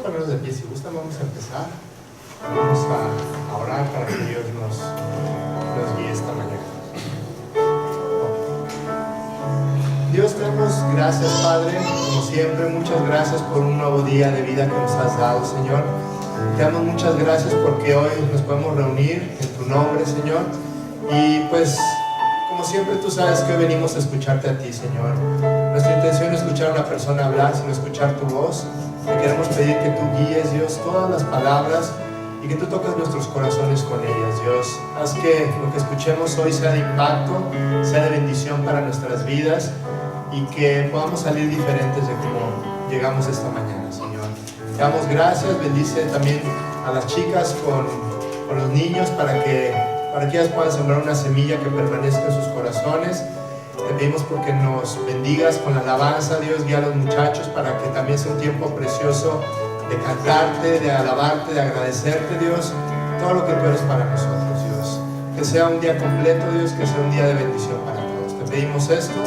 ponernos de pie, si gustan vamos a empezar. Vamos a orar para que Dios nos guíe esta mañana. Dios, te damos gracias, Padre, como siempre, muchas gracias por un nuevo día de vida que nos has dado, Señor. Te damos muchas gracias porque hoy nos podemos reunir en tu nombre, Señor. Y pues, como siempre, tú sabes que hoy venimos a escucharte a ti, Señor. Nuestra intención no es escuchar a una persona hablar, sino escuchar tu voz. Te queremos pedir que tú guíes, Dios, todas las palabras y que tú toques nuestros corazones con ellas, Dios. Haz que lo que escuchemos hoy sea de impacto, sea de bendición para nuestras vidas y que podamos salir diferentes de cómo llegamos esta mañana, Señor. Te damos gracias, bendice también a las chicas con los niños para que ellas puedan sembrar una semilla que permanezca en sus corazones. Te pedimos porque nos bendigas con la alabanza, Dios, guía a los muchachos para que también sea un tiempo precioso de cantarte, de alabarte, de agradecerte, Dios, todo lo que tú eres para nosotros, Dios. Que sea un día completo, Dios, que sea un día de bendición para todos. Te pedimos esto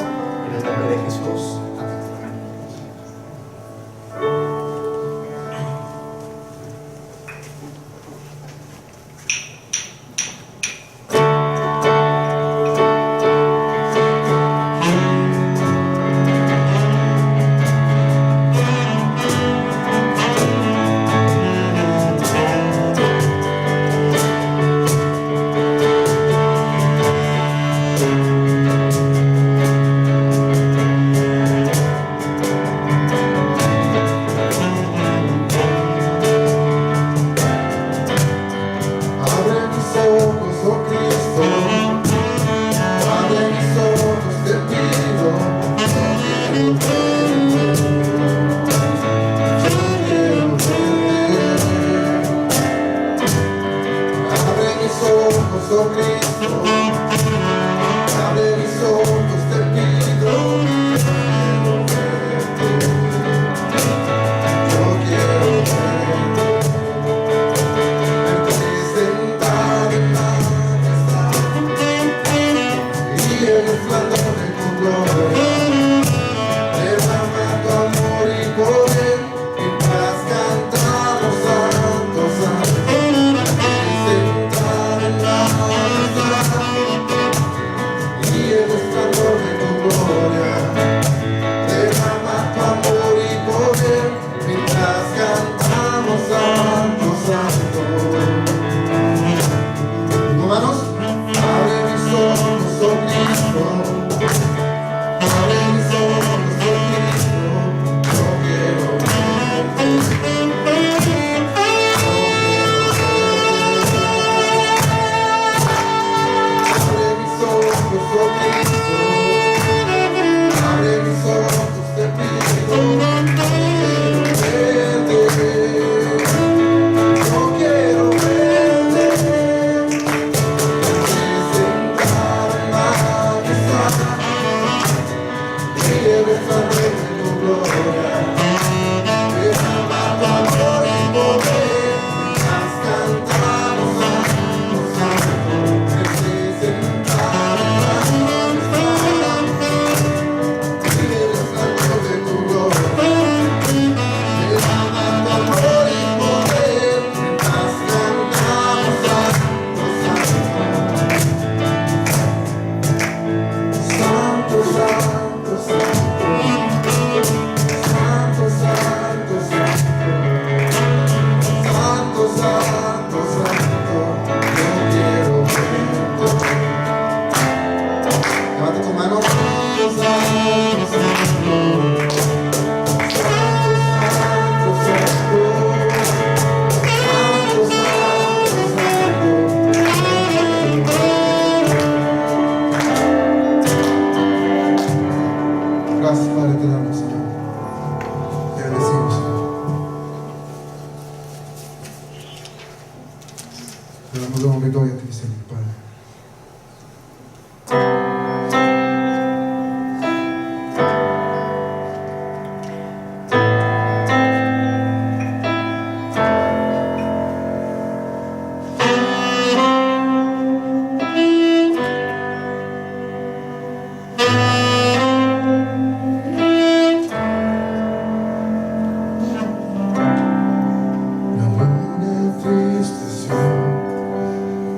en el nombre de Jesús.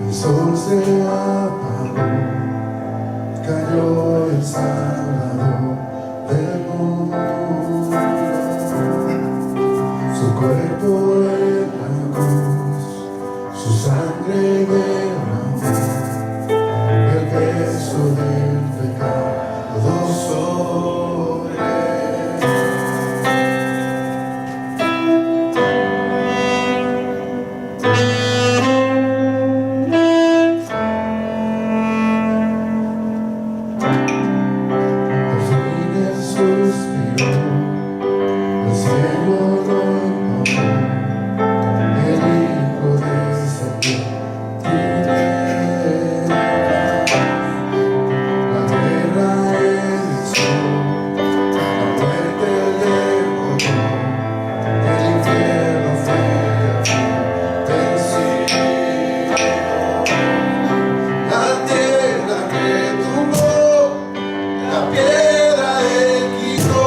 El sol se apagó, cayó el Salvador del mundo. Su cuerpo en la cruz, su sangre derramó, el peso del pecado sobre él. Al fin él suspiró, el cielo lo ignoró, el Hijo descendió y la guerra inició, la muerte derrotó, el infierno fue vencido. La tierra retumbó, la piedra él quitó,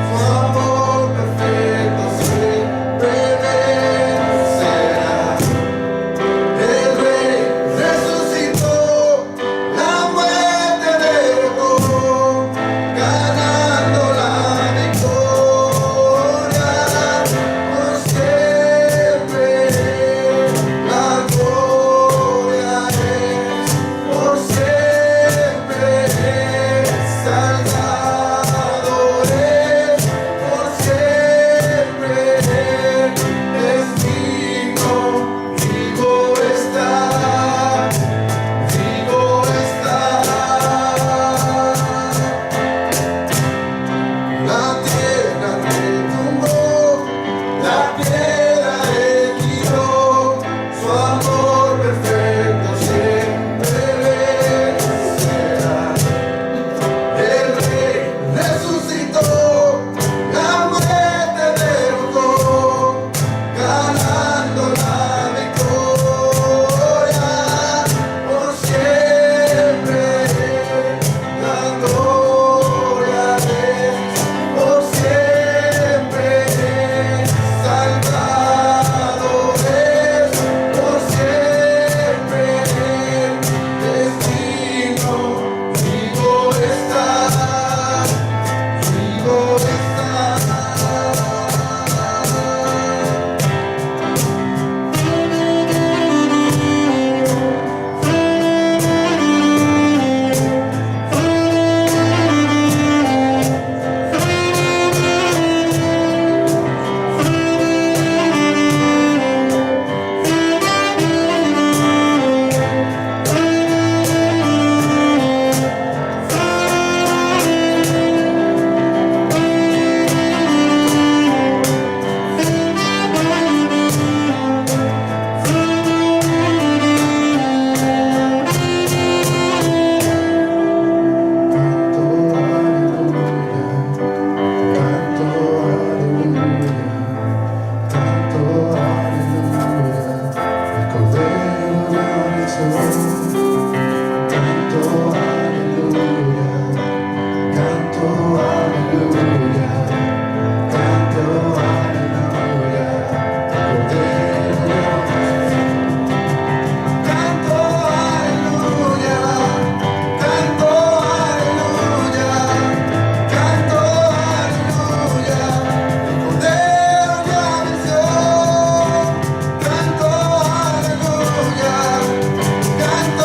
su amor perfecto siempre vencerá. El Rey resucitó, la muerte derrotó, ganando la victoria por siempre. La gloria es por siempre, Salvador es por siempre, es digno, vivo está, vivo está. La tierra retumbó, la piedra él quitó, su amor perfecto siempre vencerá. El Rey resucitó, la muerte derrotó, ganando la victoria por siempre. La gloria es por siempre, Salvador es por siempre, es digno, vivo está, vivo está. Canto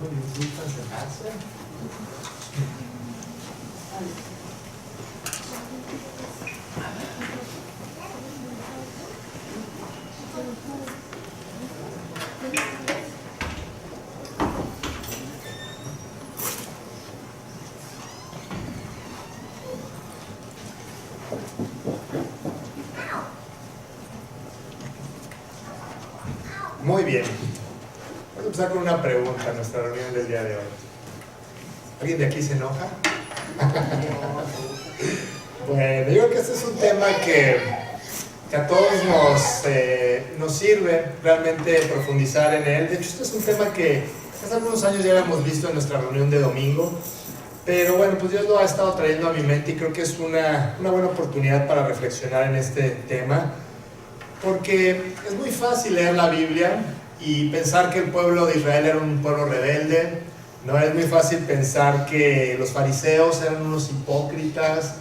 ¿Les gusta sentarse? Muy bien. Vamos a empezar con una pregunta en nuestra reunión del día de hoy. ¿Alguien de aquí se enoja? Bueno, yo creo que este es un tema que a todos nos sirve realmente profundizar en él. De hecho, este es un tema que hace algunos años ya habíamos visto en nuestra reunión de domingo. Pero bueno, pues Dios lo ha estado trayendo a mi mente y creo que es una buena oportunidad para reflexionar en este tema. Porque es muy fácil leer la Biblia y pensar que el pueblo de Israel era un pueblo rebelde, ¿no? Es muy fácil pensar que los fariseos eran unos hipócritas,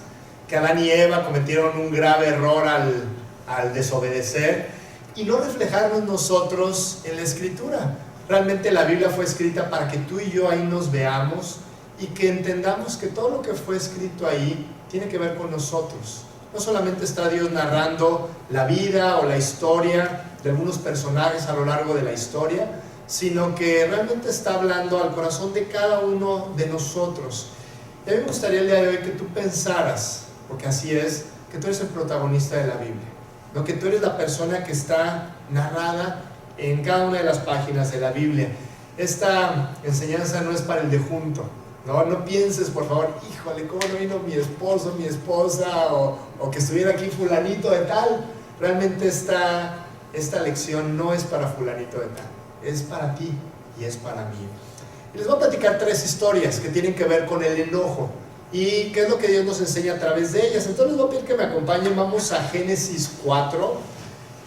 que Adán y Eva cometieron un grave error al desobedecer y no reflejarnos nosotros en la Escritura. Realmente la Biblia fue escrita para que tú y yo ahí nos veamos y que entendamos que todo lo que fue escrito ahí tiene que ver con nosotros. No solamente está Dios narrando la vida o la historia de algunos personajes a lo largo de la historia, sino que realmente está hablando al corazón de cada uno de nosotros. Y a mí me gustaría el día de hoy que tú pensaras, porque así es, que tú eres el protagonista de la Biblia, ¿no? Que tú eres la persona que está narrada en cada una de las páginas de la Biblia. Esta enseñanza no es para el de junto. No pienses, por favor, híjole, ¿cómo no vino mi esposo, mi esposa, o que estuviera aquí fulanito de tal? Realmente esta lección no es para fulanito de tal, es para ti y es para mí. Y les voy a platicar 3 historias que tienen que ver con el enojo y qué es lo que Dios nos enseña a través de ellas. Entonces les voy a pedir que me acompañen. Vamos a Génesis 4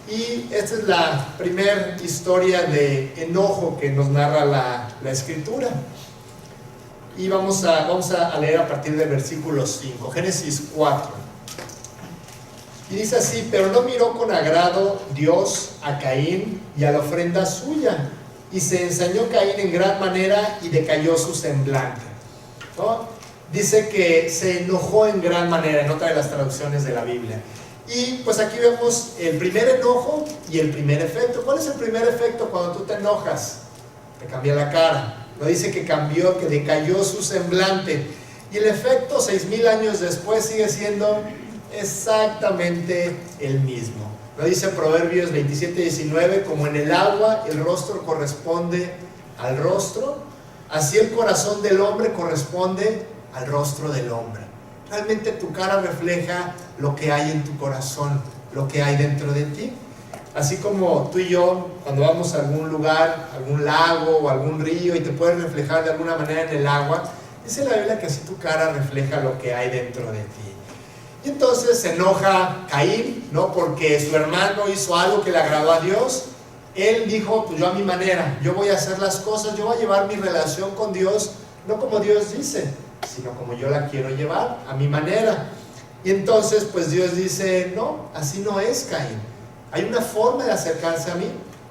y esta es la primera historia de enojo que nos narra la Escritura. Y vamos a leer a partir del versículo 5, Génesis 4. Y dice así: pero no miró con agrado Dios a Caín y a la ofrenda suya, y se ensañó Caín en gran manera y decayó su semblante, ¿no? Dice que se enojó en gran manera, en otra de las traducciones de la Biblia. Y pues aquí vemos el primer enojo y el primer efecto. ¿Cuál es el primer efecto cuando tú te enojas? Te cambia la cara. No dice que cambió, que decayó su semblante. Y el efecto 6000 años después sigue siendo exactamente el mismo. Lo dice Proverbios 27:19: como en el agua el rostro corresponde al rostro, así el corazón del hombre corresponde al rostro del hombre. Realmente tu cara refleja lo que hay en tu corazón, lo que hay dentro de ti. Así como tú y yo, cuando vamos a algún lugar, algún lago o algún río y te puedes reflejar de alguna manera en el agua, dice la Biblia que así tu cara refleja lo que hay dentro de ti. Y entonces se enoja Caín, ¿no? Porque su hermano hizo algo que le agradó a Dios. Él dijo: pues yo a mi manera, yo voy a hacer las cosas, yo voy a llevar mi relación con Dios, no como Dios dice, sino como yo la quiero llevar, a mi manera. Y entonces pues Dios dice: no, así no es, Caín. Hay una forma de acercarse a mí,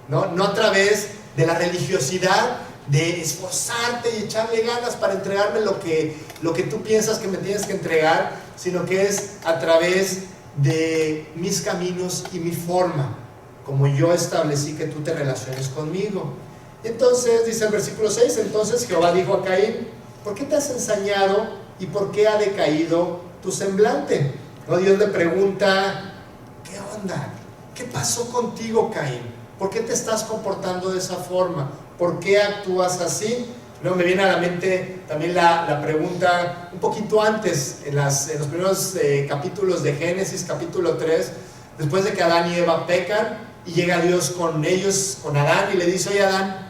no a través de la religiosidad, de esforzarte y echarle ganas para entregarme lo que tú piensas que me tienes que entregar, sino que es a través de mis caminos y mi forma, como yo establecí que tú te relaciones conmigo. Entonces dice el versículo 6: entonces Jehová dijo a Caín: ¿por qué te has ensañado y por qué ha decaído tu semblante? ¿No? Dios le pregunta: ¿qué onda? ¿Qué pasó contigo, Caín? ¿Por qué te estás comportando de esa forma? ¿Por qué actúas así? No, me viene a la mente también la pregunta un poquito antes, en los primeros capítulos de Génesis, capítulo 3, después de que Adán y Eva pecan, y llega Dios con ellos, con Adán, y le dice: oye Adán,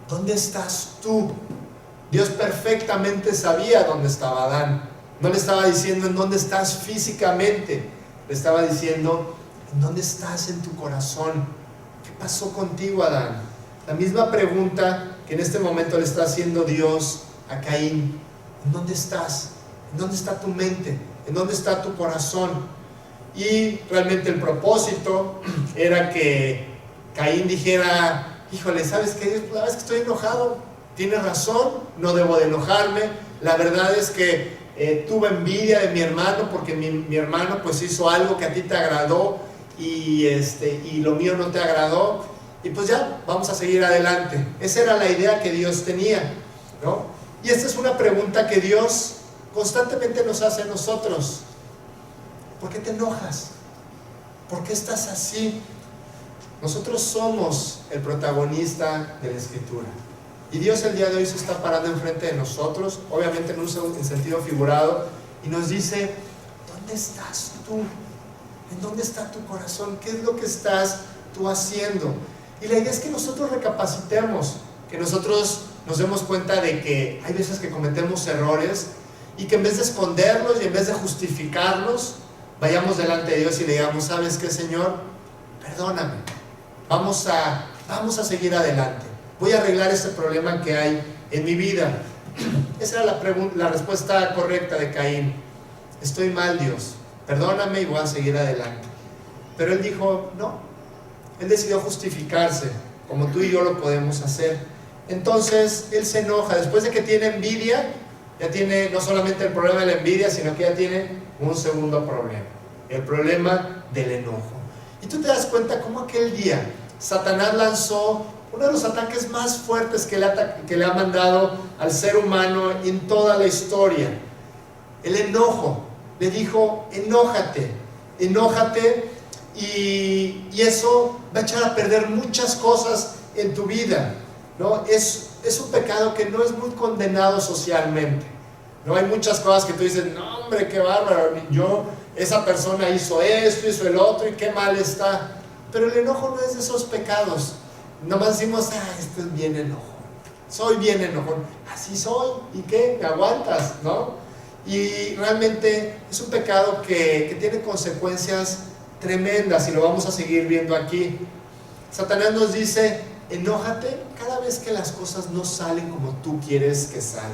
¿dónde estás tú? Dios perfectamente sabía dónde estaba Adán. No le estaba diciendo en dónde estás físicamente, le estaba diciendo: ¿en dónde estás en tu corazón? ¿Qué pasó contigo, Adán? La misma pregunta que en este momento le está haciendo Dios a Caín: ¿en dónde estás? ¿En dónde está tu mente? ¿En dónde está tu corazón? Y realmente el propósito era que Caín dijera: híjole, ¿sabes qué? La verdad es que estoy enojado, tienes razón, no debo de enojarme. La verdad es que tuve envidia de mi hermano porque mi hermano pues hizo algo que a ti te agradó y lo mío no te agradó, y pues ya, vamos a seguir adelante. Esa era la idea que Dios tenía, ¿no? Y esta es una pregunta que Dios constantemente nos hace a nosotros. ¿Por qué te enojas? ¿Por qué estás así? Nosotros somos el protagonista de la Escritura. Y Dios el día de hoy se está parando enfrente de nosotros, obviamente en sentido figurado, y nos dice: ¿dónde estás tú? ¿En dónde está tu corazón? ¿Qué es lo que estás tú haciendo? Y la idea es que nosotros recapacitemos, que nosotros nos demos cuenta de que hay veces que cometemos errores y que en vez de esconderlos y en vez de justificarlos, vayamos delante de Dios y le digamos: ¿sabes qué, Señor? Perdóname, vamos a seguir adelante, voy a arreglar este problema que hay en mi vida. Esa era la respuesta correcta de Caín: estoy mal, Dios, perdóname y voy a seguir adelante. Pero él dijo no. Él decidió justificarse, como tú y yo lo podemos hacer. Entonces él se enoja. Después de que tiene envidia, ya tiene no solamente el problema de la envidia, sino que ya tiene un segundo problema: el problema del enojo. Y tú te das cuenta cómo aquel día Satanás lanzó uno de los ataques más fuertes que le ha mandado al ser humano en toda la historia: el enojo. Le dijo: enójate, enójate, y eso va a echar a perder muchas cosas en tu vida, ¿no? Es un pecado que no es muy condenado socialmente, ¿no? Hay muchas cosas que tú dices: no, hombre, qué bárbaro, esa persona hizo esto, hizo el otro, y qué mal está. Pero el enojo no es de esos pecados. Nomás decimos: esto es bien enojón, soy bien enojón, así soy, ¿y qué? ¿Me aguantas? ¿No? Y realmente es un pecado que tiene consecuencias tremendas, y lo vamos a seguir viendo aquí. Satanás nos dice: enójate cada vez que las cosas no salen como tú quieres que salgan.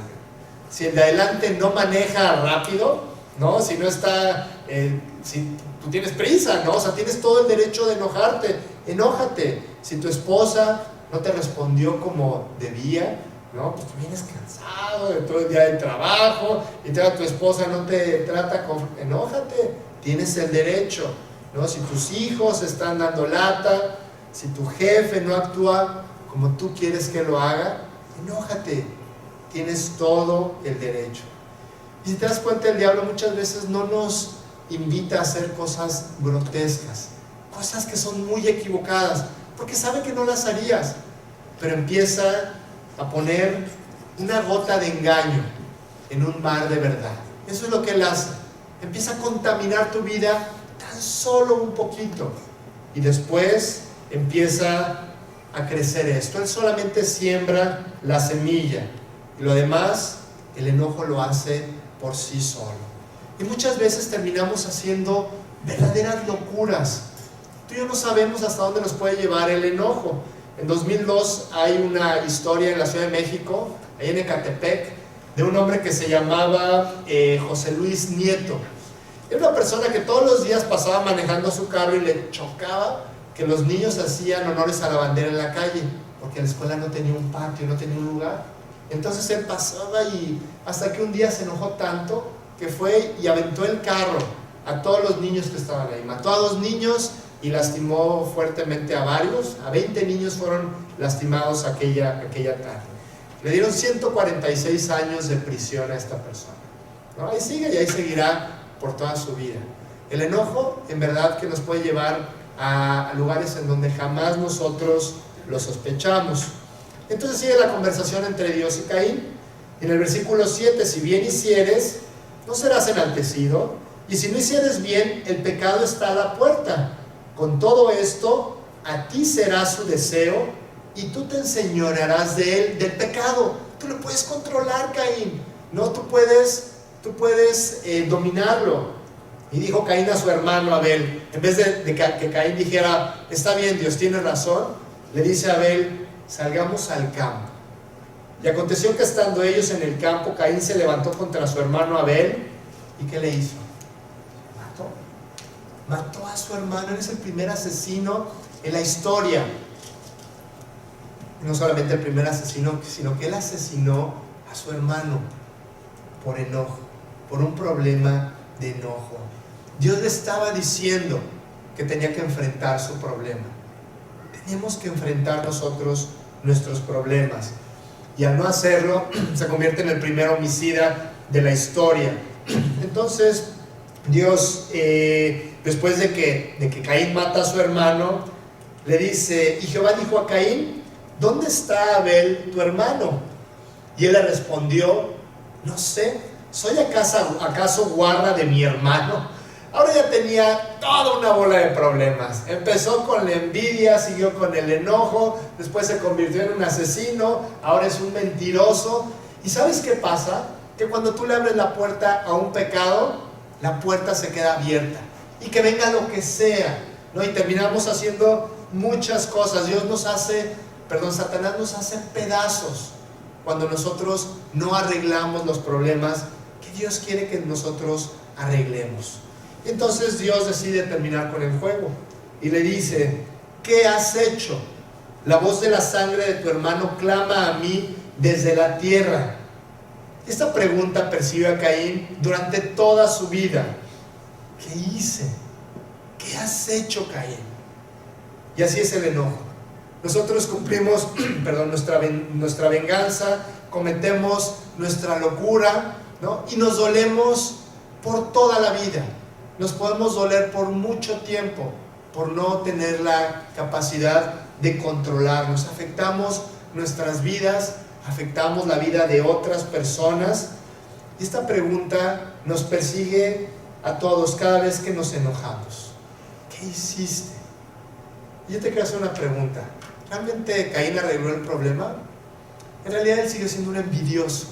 Si el de adelante no maneja rápido, ¿no? Si no está, si tú tienes prisa, ¿no? O sea, tienes todo el derecho de enojarte. Enójate. Si tu esposa no te respondió como debía, ¿no? Pues tú vienes cansado de todo el día de trabajo y tu esposa no te trata con... enójate, tienes el derecho, ¿no? Si tus hijos están dando lata, si tu jefe no actúa como tú quieres que lo haga, enójate, tienes todo el derecho. Y si te das cuenta, el diablo muchas veces no nos invita a hacer cosas grotescas, cosas que son muy equivocadas, porque sabe que no las harías, pero empieza a poner una gota de engaño en un mar de verdad. Eso es lo que él hace. Empieza a contaminar tu vida tan solo un poquito, y después empieza a crecer esto. Él solamente siembra la semilla, y lo demás, el enojo lo hace por sí solo. Y muchas veces terminamos haciendo verdaderas locuras. Tú y yo no sabemos hasta dónde nos puede llevar el enojo. En 2002 hay una historia en la Ciudad de México, ahí en Ecatepec, de un hombre que se llamaba José Luis Nieto. Era una persona que todos los días pasaba manejando su carro y le chocaba que los niños hacían honores a la bandera en la calle, porque la escuela no tenía un patio, no tenía un lugar. Entonces él pasaba, y hasta que un día se enojó tanto que fue y aventó el carro a todos los niños que estaban ahí. Mató a 2 niños y lastimó fuertemente a varios. A 20 niños fueron lastimados aquella tarde. Le dieron 146 años de prisión a esta persona, ¿no? Ahí sigue y ahí seguirá por toda su vida. El enojo, en verdad, que nos puede llevar a lugares en donde jamás nosotros lo sospechamos. Entonces sigue la conversación entre Dios y Caín. En el versículo 7: si bien hicieres, no serás enaltecido, y si no hicieres bien, el pecado está a la puerta. Con todo esto, a ti será su deseo, y tú te enseñorearás de él, del pecado. Tú lo puedes controlar, Caín, ¿no? Tú puedes dominarlo. Y dijo Caín a su hermano Abel, en vez de que Caín dijera: está bien, Dios tiene razón, le dice a Abel: salgamos al campo. Y aconteció que estando ellos en el campo, Caín se levantó contra su hermano Abel. ¿Y qué le hizo? Mató a su hermano. Eres el primer asesino en la historia. No solamente el primer asesino, sino que él asesinó a su hermano por enojo, por un problema de enojo. Dios le estaba diciendo que tenía que enfrentar su problema. Tenemos que enfrentar nosotros nuestros problemas. Y al no hacerlo, se convierte en el primer homicida de la historia. Entonces, Dios, después de que Caín mata a su hermano, le dice, y Jehová dijo a Caín, ¿dónde está Abel, tu hermano? Y él le respondió, no sé, ¿soy acaso guarda de mi hermano? Ahora ya tenía toda una bola de problemas. Empezó con la envidia, siguió con el enojo, después se convirtió en un asesino, ahora es un mentiroso. ¿Y sabes qué pasa? Que cuando tú le abres la puerta a un pecado, la puerta se queda abierta. Y que venga lo que sea, ¿no? Y terminamos haciendo muchas cosas. Satanás nos hace pedazos cuando nosotros no arreglamos los problemas que Dios quiere que nosotros arreglemos. Entonces Dios decide terminar con el juego y le dice, ¿qué has hecho? La voz de la sangre de tu hermano clama a mí desde la tierra. Esta pregunta percibe a Caín durante toda su vida. ¿Qué hice? ¿Qué has hecho, Caín? Y así es el enojo. Nosotros cumplimos nuestra venganza, cometemos nuestra locura, ¿no? Y nos dolemos por toda la vida. Nos podemos doler por mucho tiempo por no tener la capacidad de controlarnos. Afectamos nuestras vidas, afectamos la vida de otras personas. Y esta pregunta nos persigue a todos cada vez que nos enojamos. ¿Qué hiciste? Y yo te quiero hacer una pregunta. ¿Realmente Caín arregló el problema? En realidad él sigue siendo un envidioso.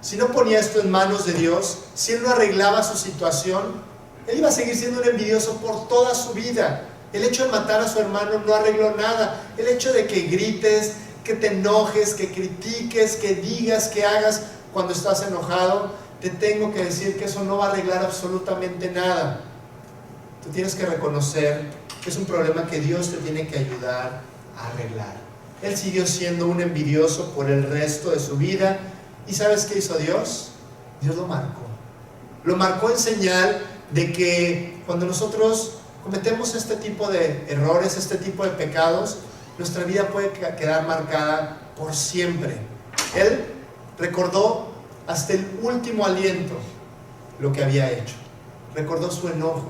Si no ponía esto en manos de Dios, si él no arreglaba su situación, él iba a seguir siendo un envidioso por toda su vida. El hecho de matar a su hermano no arregló nada. El hecho de que grites, que te enojes, que critiques, que digas, que hagas cuando estás enojado, te tengo que decir que eso no va a arreglar absolutamente nada. Tú tienes que reconocer que es un problema que Dios te tiene que ayudar a arreglar. Él siguió siendo un envidioso por el resto de su vida. ¿Y sabes qué hizo Dios? Dios lo marcó. Lo marcó en señal de que cuando nosotros cometemos este tipo de errores, este tipo de pecados, nuestra vida puede quedar marcada por siempre. Él recordó hasta el último aliento lo que había hecho. Recordó su enojo,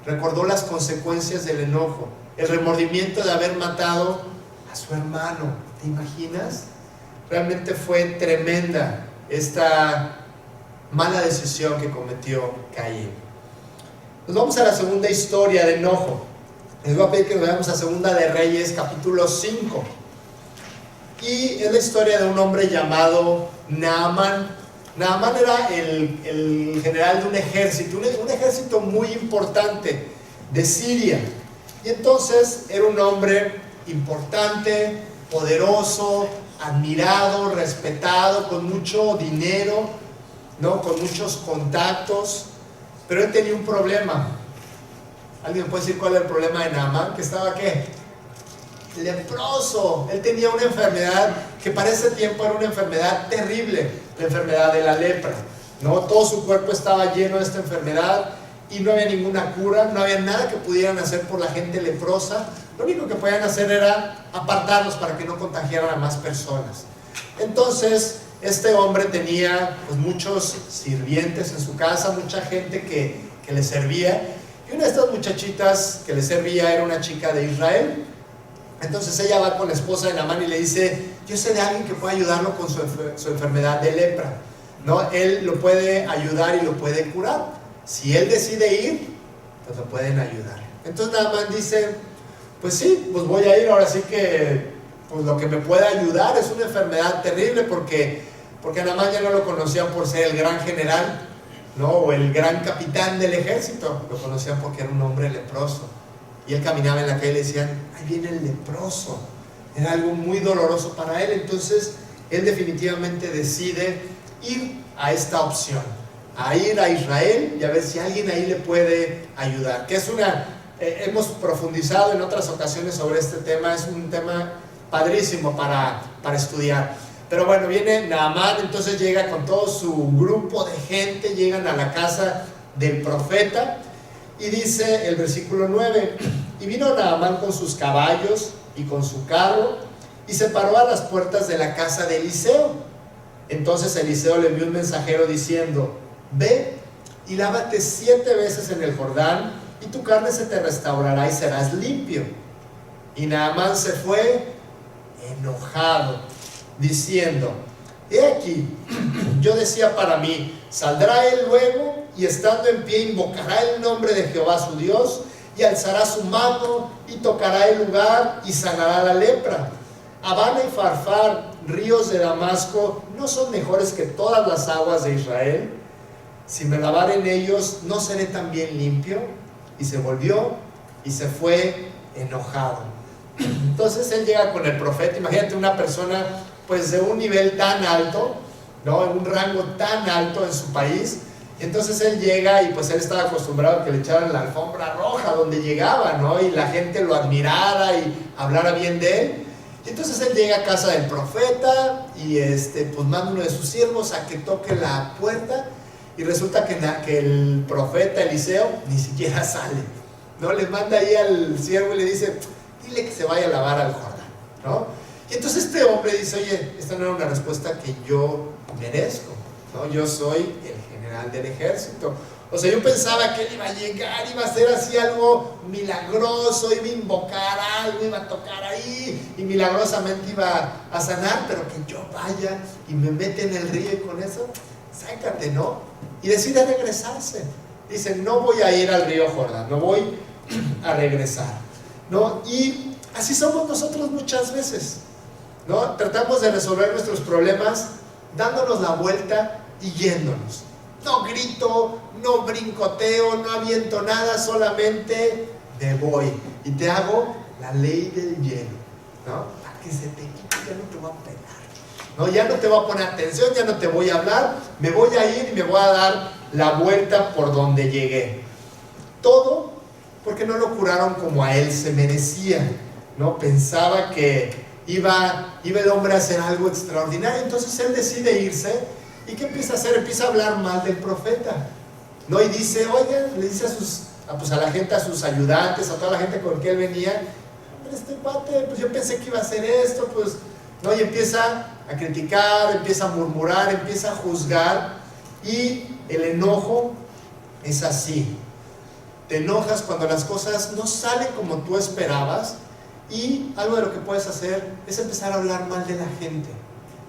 recordó las consecuencias del enojo, el remordimiento de haber matado a su hermano. ¿Te imaginas? Realmente fue tremenda esta mala decisión que cometió Caín. Nos vamos a la segunda historia de enojo. Les voy a pedir que nos veamos a Segunda de Reyes, capítulo 5. Y es la historia de un hombre llamado Naamán. Naamán era el general de un ejército muy importante de Siria. Y entonces era un hombre importante, poderoso, admirado, respetado, con mucho dinero, ¿no? Con muchos contactos. Pero él tenía un problema. ¿Alguien puede decir cuál era el problema de Naamán? Que estaba, ¿qué? Leproso. Él tenía una enfermedad que para ese tiempo era una enfermedad terrible, la enfermedad de la lepra, ¿no? Todo su cuerpo estaba lleno de esta enfermedad y no había ninguna cura, no había nada que pudieran hacer por la gente leprosa. Lo único que podían hacer era apartarlos para que no contagiaran a más personas. Entonces este hombre tenía pues muchos sirvientes en su casa, mucha gente que le servía, y una de estas muchachitas que le servía era una chica de Israel. Entonces ella va con la esposa de Naamán y le dice, yo sé de alguien que puede ayudarlo con su enfermedad de lepra, ¿no? Él lo puede ayudar y lo puede curar. Si él decide ir, pues lo pueden ayudar. Entonces Naamán dice, pues sí, pues voy a ir. Ahora sí que pues lo que me puede ayudar es una enfermedad terrible, porque a Naamán ya no lo conocían por ser el gran general, ¿no? O el gran capitán del ejército. Lo conocían porque era un hombre leproso. Y él caminaba en la calle y le decían, ahí viene el leproso. Era algo muy doloroso para él. Entonces él definitivamente decide ir a esta opción, a ir a Israel y a ver si alguien ahí le puede ayudar. Que es hemos profundizado en otras ocasiones sobre este tema. Es un tema padrísimo para estudiar. Pero bueno, viene Naamán, entonces llega con todo su grupo de gente, llegan a la casa del profeta, y dice el versículo 9, y vino Naamán con sus caballos y con su carro, y se paró a las puertas de la casa de Eliseo. Entonces Eliseo le envió un mensajero diciendo, ve y lávate 7 veces en el Jordán, y tu carne se te restaurará y serás limpio. Y Naamán se fue enojado, diciendo, he aquí, yo decía para mí, saldrá él luego, y estando en pie invocará el nombre de Jehová su Dios, y alzará su mano, y tocará el lugar, y sanará la lepra. Abana y Farfar, ríos de Damasco, ¿no son mejores que todas las aguas de Israel? Si me lavare en ellos, ¿no seré también limpio? Y se volvió, y se fue enojado. Entonces él llega con el profeta. Imagínate una persona pues de un nivel tan alto, ¿no? En un rango tan alto en su país. Y entonces él llega, y pues él estaba acostumbrado a que le echaran la alfombra roja donde llegaba, ¿no? Y la gente lo admirara y hablara bien de él. Y entonces él llega a casa del profeta, y pues manda uno de sus siervos a que toque la puerta, y resulta que el profeta Eliseo ni siquiera sale, ¿no? Le manda ahí al siervo y le dice, dile que se vaya a lavar al Jordán, ¿no? Y entonces este hombre dice, oye, esta no era una respuesta que yo merezco, ¿no? Yo soy el general del ejército. O sea, yo pensaba que él iba a llegar, iba a hacer así algo milagroso, iba a invocar algo, iba a tocar ahí, y milagrosamente iba a sanar, pero que yo vaya y me mete en el río, y con eso, sácate, ¿no? Y decide regresarse. Dice, no voy a ir al río Jordán, no voy a regresar, ¿no? Y así somos nosotros muchas veces, ¿no? Tratamos de resolver nuestros problemas dándonos la vuelta y yéndonos. No grito, no brincoteo, no aviento nada, solamente me voy y te hago la ley del hielo, ¿no? Para que se te quite, ya no te voy a pegar, ¿no? Ya no te voy a poner atención, ya no te voy a hablar, me voy a ir y me voy a dar la vuelta por donde llegué. Todo porque no lo curaron como a él se merecía, ¿no? Pensaba que iba el hombre a hacer algo extraordinario. Entonces él decide irse. ¿Y qué empieza a hacer? Empieza a hablar mal del profeta, ¿no? Y dice, oigan, le dice a la gente, a sus ayudantes, a toda la gente con que él venía, este cuate, pues yo pensé que iba a hacer esto, pues, ¿no? Y empieza a criticar, empieza a murmurar, empieza a juzgar, y el enojo es así. Te enojas cuando las cosas no salen como tú esperabas, y algo de lo que puedes hacer es empezar a hablar mal de la gente.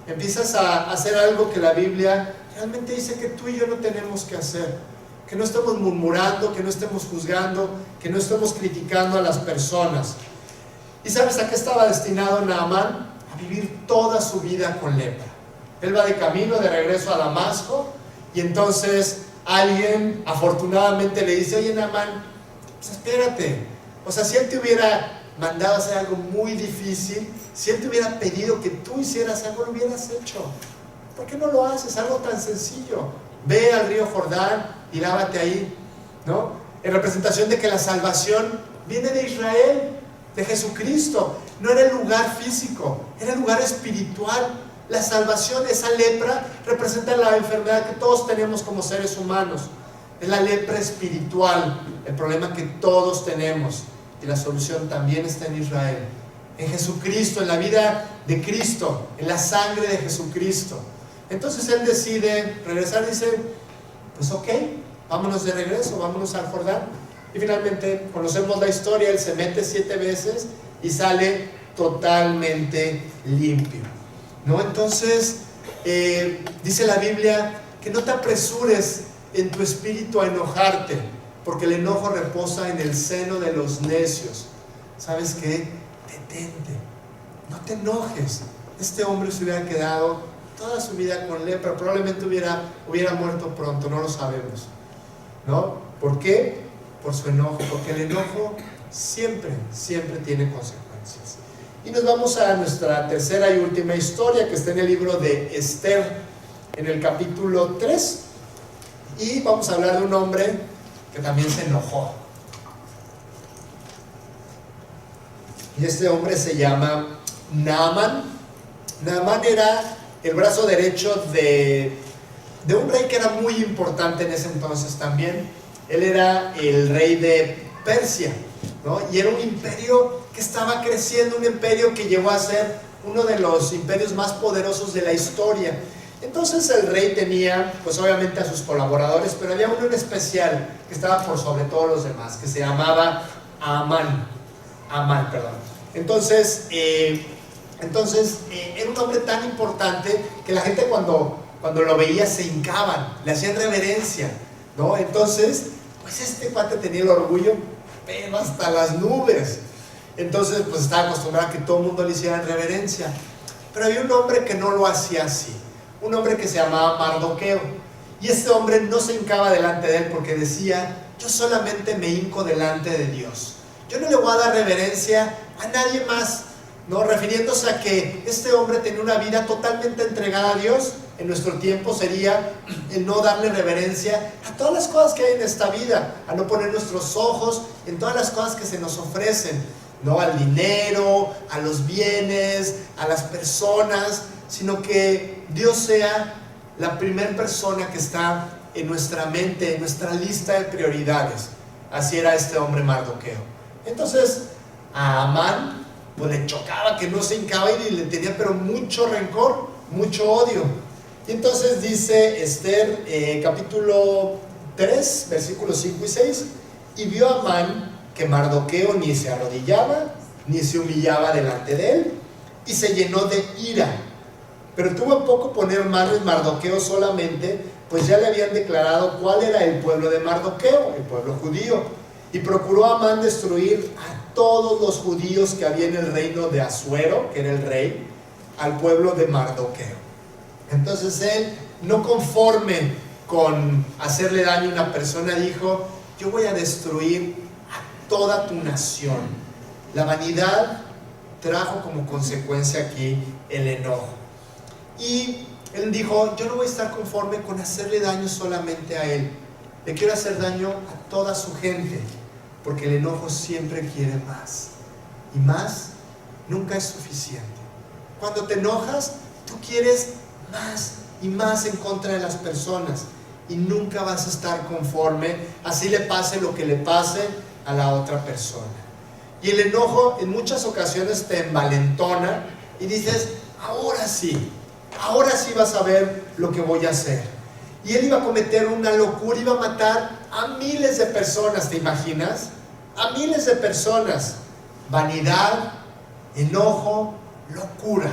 Empiezas a hacer algo que la Biblia realmente dice que tú y yo no tenemos que hacer. Que no estemos murmurando, que no estemos juzgando, que no estemos criticando a las personas. ¿Y sabes a qué estaba destinado Naamán? A vivir toda su vida con lepra. Él va de camino, de regreso a Damasco, y entonces alguien afortunadamente le dice, oye Naamán, pues espérate. O sea, si él te hubiera mandado a hacer algo muy difícil, si él te hubiera pedido que tú hicieras algo, lo hubieras hecho. ¿Por qué no lo haces? Algo tan sencillo. Ve al río Jordán y lávate ahí, ¿no? En representación de que la salvación viene de Israel, de Jesucristo. No era el lugar físico, era el lugar espiritual. La salvación, esa lepra, representa la enfermedad que todos tenemos como seres humanos. Es la lepra espiritual, el problema que todos tenemos. Y la solución también está en Israel, en Jesucristo, en la vida de Cristo, en la sangre de Jesucristo. Entonces él decide regresar, dice, pues ok, vámonos de regreso, vámonos al Jordán. Y finalmente conocemos la historia, él se mete 7 veces y sale totalmente limpio, ¿no? Entonces dice la Biblia que no te apresures en tu espíritu a enojarte, porque el enojo reposa en el seno de los necios. ¿Sabes qué? Detente, no te enojes. Este hombre se hubiera quedado toda su vida con lepra, probablemente hubiera muerto pronto, no lo sabemos, ¿no? ¿Por qué? Por su enojo, porque el enojo siempre tiene consecuencias. Y nos vamos a nuestra tercera y última historia, que está en el libro de Esther, en el capítulo 3, y vamos a hablar de un hombre que también se enojó. Y este hombre se llama Naamán. Naamán era el brazo derecho de un rey que era muy importante en ese entonces también. Él era el rey de Persia, ¿no? Y era un imperio que estaba creciendo, un imperio que llegó a ser uno de los imperios más poderosos de la historia. Entonces el rey tenía, pues obviamente a sus colaboradores, pero había uno en especial que estaba por sobre todos los demás, que se llamaba Amán. Entonces, era un hombre tan importante que la gente cuando lo veía se hincaban, le hacían reverencia, ¿no? Entonces, pues este cuate tenía el orgullo, pero hasta las nubes. Entonces, pues estaba acostumbrado a que todo el mundo le hiciera reverencia. Pero había un hombre que no lo hacía así, un hombre que se llamaba Mardoqueo. Y este hombre no se hincaba delante de él porque decía: yo solamente me hinco delante de Dios. Yo no le voy a dar reverencia a nadie más, ¿no? Refiriéndose a que este hombre tenía una vida totalmente entregada a Dios. En nuestro tiempo sería el no darle reverencia a todas las cosas que hay en esta vida, a no poner nuestros ojos en todas las cosas que se nos ofrecen, no al dinero, a los bienes, a las personas, sino que Dios sea la primera persona que está en nuestra mente, en nuestra lista de prioridades. Así era este hombre Mardoqueo. Entonces a Amán pues le chocaba que no se hincaba y le tenía pero mucho rencor, mucho odio. Y entonces dice Esther capítulo 3 versículos 5 y 6: y vio a Amán que Mardoqueo ni se arrodillaba ni se humillaba delante de él, y se llenó de ira, pero tuvo en poco poner mano en Mardoqueo solamente, pues ya le habían declarado cuál era el pueblo de Mardoqueo, el pueblo judío, y procuró Amán destruir a todos los judíos que había en el reino de Asuero, que era el rey, al pueblo de Mardoqueo. Entonces él, no conforme con hacerle daño a una persona, dijo: yo voy a destruir a toda tu nación. La vanidad trajo como consecuencia aquí el enojo. Y él dijo: yo no voy a estar conforme con hacerle daño solamente a él, le quiero hacer daño a toda su gente, porque el enojo siempre quiere más, y más nunca es suficiente. Cuando te enojas, tú quieres más y más en contra de las personas, y nunca vas a estar conforme, así le pase lo que le pase a la otra persona. Y el enojo en muchas ocasiones te envalentona y dices: ahora sí vas a ver lo que voy a hacer. Y él iba a cometer una locura, iba a matar a miles de personas, ¿te imaginas? A miles de personas. Vanidad, enojo, locura,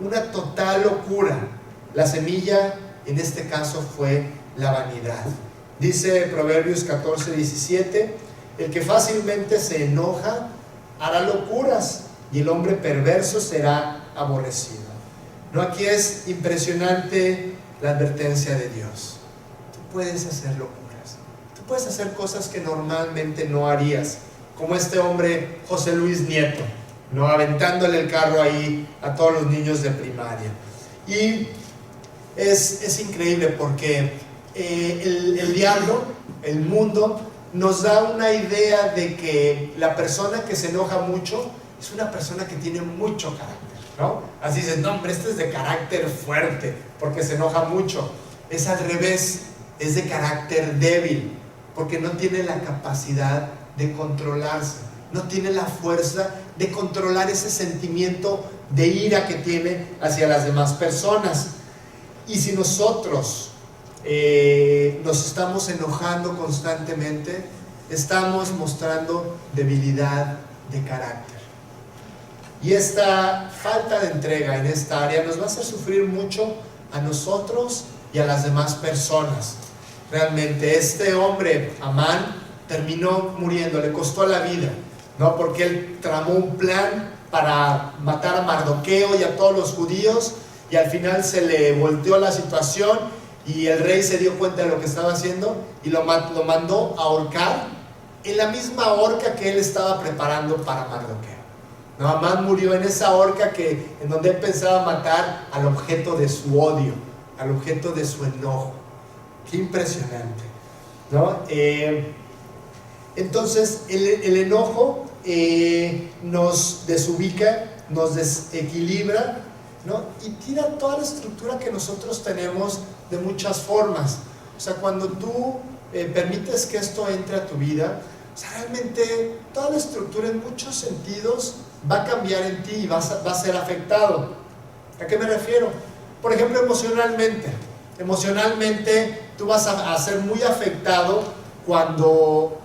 una total locura. La semilla en este caso fue la vanidad. Dice Proverbios 14:17: el que fácilmente se enoja hará locuras, y el hombre perverso será aborrecido. No, aquí es impresionante la advertencia de Dios. Tú puedes hacer locuras, tú puedes hacer cosas que normalmente no harías, como este hombre José Luis Nieto, ¿no? Aventándole el carro ahí a todos los niños de primaria. Y es increíble porque el diablo, el mundo, nos da una idea de que la persona que se enoja mucho es una persona que tiene mucho carácter, ¿no? Así dices: no, hombre, este es de carácter fuerte porque se enoja mucho. Es al revés, es de carácter débil porque no tiene la capacidad de controlarse, no tiene la fuerza de controlar ese sentimiento de ira que tiene hacia las demás personas. Y si nosotros nos estamos enojando constantemente, estamos mostrando debilidad de carácter. Y esta falta de entrega en esta área nos va a hacer sufrir mucho a nosotros y a las demás personas. Realmente este hombre, Amán, terminó muriendo, le costó la vida, ¿no? Porque él tramó un plan para matar a Mardoqueo y a todos los judíos, y al final se le volteó la situación y el rey se dio cuenta de lo que estaba haciendo y lo mandó a ahorcar en la misma horca que él estaba preparando para Mardoqueo. No, Amán murió en esa horca en donde él pensaba matar al objeto de su odio, al objeto de su enojo. Qué impresionante, ¿no? Entonces el enojo nos desubica nos desequilibra, ¿no? Y tira toda la estructura que nosotros tenemos de muchas formas. O sea, cuando tú permites que esto entre a tu vida, o sea, realmente toda la estructura en muchos sentidos va a cambiar en ti y va a ser afectado. ¿A qué me refiero? Por ejemplo, emocionalmente. Emocionalmente tú vas a ser muy afectado cuando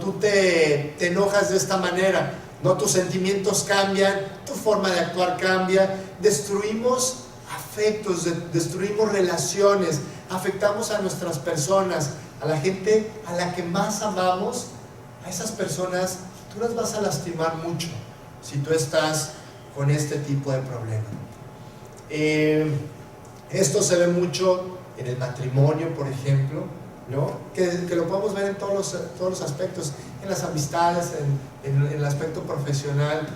tú te enojas de esta manera, ¿no? Tus sentimientos cambian, tu forma de actuar cambia, destruimos afectos, destruimos relaciones, afectamos a nuestras personas, a la gente a la que más amamos. A esas personas tú las vas a lastimar mucho si tú estás con este tipo de problema. Esto se ve mucho en el matrimonio, por ejemplo, ¿no? Que lo podemos ver en todos los aspectos, en las amistades, en el aspecto profesional,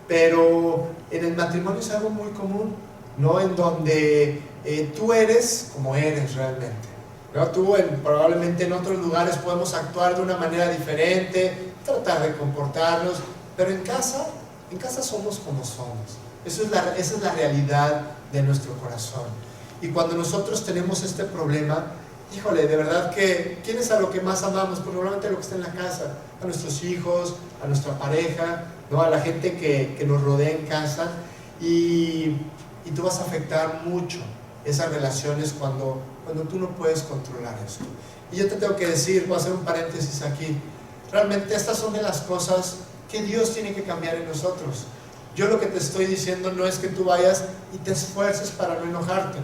pero en el matrimonio es algo muy común, ¿no? En donde tú eres como eres realmente, ¿no? Probablemente en otros lugares podemos actuar de una manera diferente, tratar de comportarnos, pero en casa somos como somos. Esa es la realidad de nuestro corazón. Y cuando nosotros tenemos este problema, híjole, de verdad que ¿quién es a lo que más amamos? Pues probablemente lo que está en la casa, a nuestros hijos, a nuestra pareja, ¿no? A la gente que nos rodea en casa, y tú vas a afectar mucho esas relaciones cuando tú no puedes controlar esto. Y yo te tengo que decir, voy a hacer un paréntesis aquí, realmente estas son de las cosas que Dios tiene que cambiar en nosotros. Yo lo que te estoy diciendo no es que tú vayas y te esfuerces para no enojarte.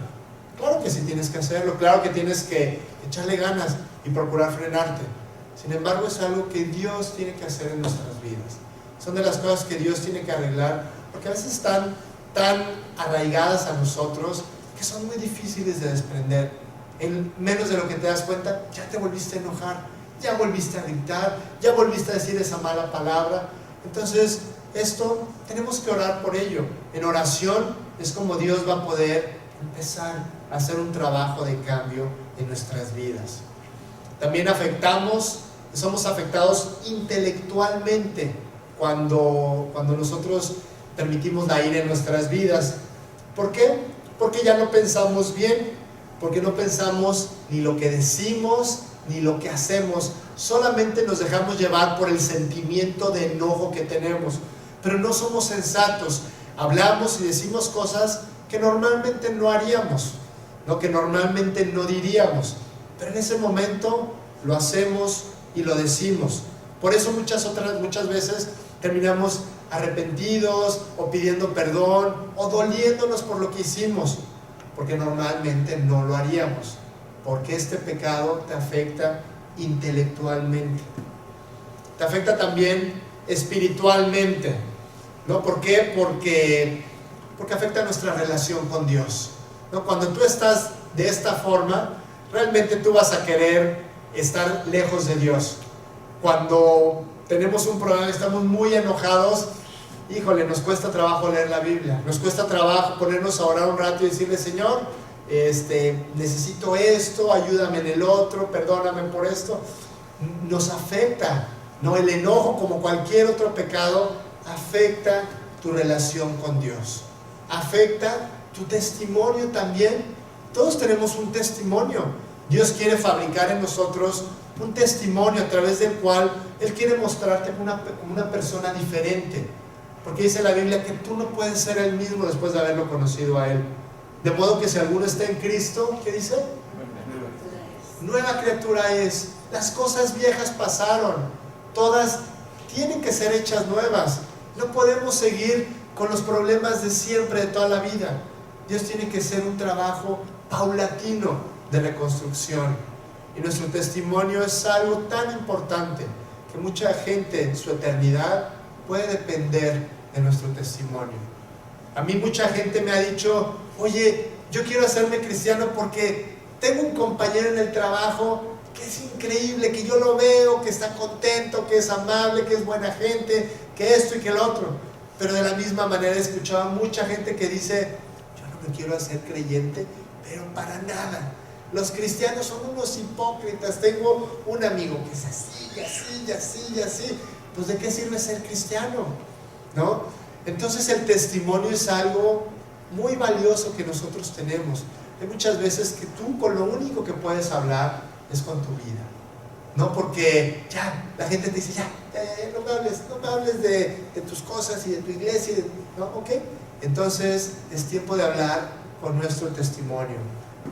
Claro que sí tienes que hacerlo, claro que tienes que echarle ganas y procurar frenarte. Sin embargo, es algo que Dios tiene que hacer en nuestras vidas. Son de las cosas que Dios tiene que arreglar, porque a veces están tan arraigadas a nosotros que son muy difíciles de desprender. En menos de lo que te das cuenta, ya te volviste a enojar, ya volviste a gritar, ya volviste a decir esa mala palabra. Entonces, esto tenemos que orar por ello. En oración es como Dios va a poder empezar a hacer un trabajo de cambio en nuestras vidas. También somos afectados intelectualmente cuando nosotros permitimos la ira en nuestras vidas. ¿Por qué? Porque ya no pensamos bien, porque no pensamos ni lo que decimos ni lo que hacemos, solamente nos dejamos llevar por el sentimiento de enojo que tenemos, pero no somos sensatos, hablamos y decimos cosas que normalmente no haríamos, lo que normalmente no diríamos, pero en ese momento lo hacemos y lo decimos. Por eso muchas veces terminamos arrepentidos o pidiendo perdón o doliéndonos por lo que hicimos, porque normalmente no lo haríamos, porque este pecado te afecta intelectualmente, te afecta también espiritualmente, ¿no? ¿Por qué? Porque afecta nuestra relación con Dios, ¿no? Cuando tú estás de esta forma, realmente tú vas a querer estar lejos de Dios. Cuando tenemos un problema, estamos muy enojados, híjole, nos cuesta trabajo leer la Biblia, nos cuesta trabajo ponernos a orar un rato y decirle: Señor, necesito esto, ayúdame en el otro, perdóname por esto. Nos afecta, ¿no? El enojo, como cualquier otro pecado, afecta tu relación con Dios, afecta tu testimonio también. Todos tenemos un testimonio. Dios quiere fabricar en nosotros un testimonio a través del cual Él quiere mostrarte como una persona diferente, porque dice la Biblia que tú no puedes ser el mismo después de haberlo conocido a Él. De modo que si alguno está en Cristo, ¿qué dice? Nueva criatura es. Las cosas viejas pasaron, todas tienen que ser hechas nuevas. No podemos seguir con los problemas de siempre, de toda la vida. Dios tiene que ser un trabajo paulatino de reconstrucción. Y nuestro testimonio es algo tan importante que mucha gente, su eternidad puede depender de nuestro testimonio. A mí mucha gente me ha dicho: oye, yo quiero hacerme cristiano porque tengo un compañero en el trabajo que es increíble, que yo lo veo, que está contento, que es amable, que es buena gente, que esto y que lo otro. Pero de la misma manera he escuchado a mucha gente que dice: yo no me quiero hacer creyente, pero para nada. Los cristianos son unos hipócritas. Tengo un amigo que es así, y así, y así, y así. Pues ¿de qué sirve ser cristiano? ¿No? Entonces el testimonio es algo muy valioso que nosotros tenemos. Hay muchas veces que tú con lo único que puedes hablar es con tu vida. No porque ya la gente te dice, ya, no me hables de tus cosas y de tu iglesia, ¿no? Ok. Entonces es tiempo de hablar con nuestro testimonio.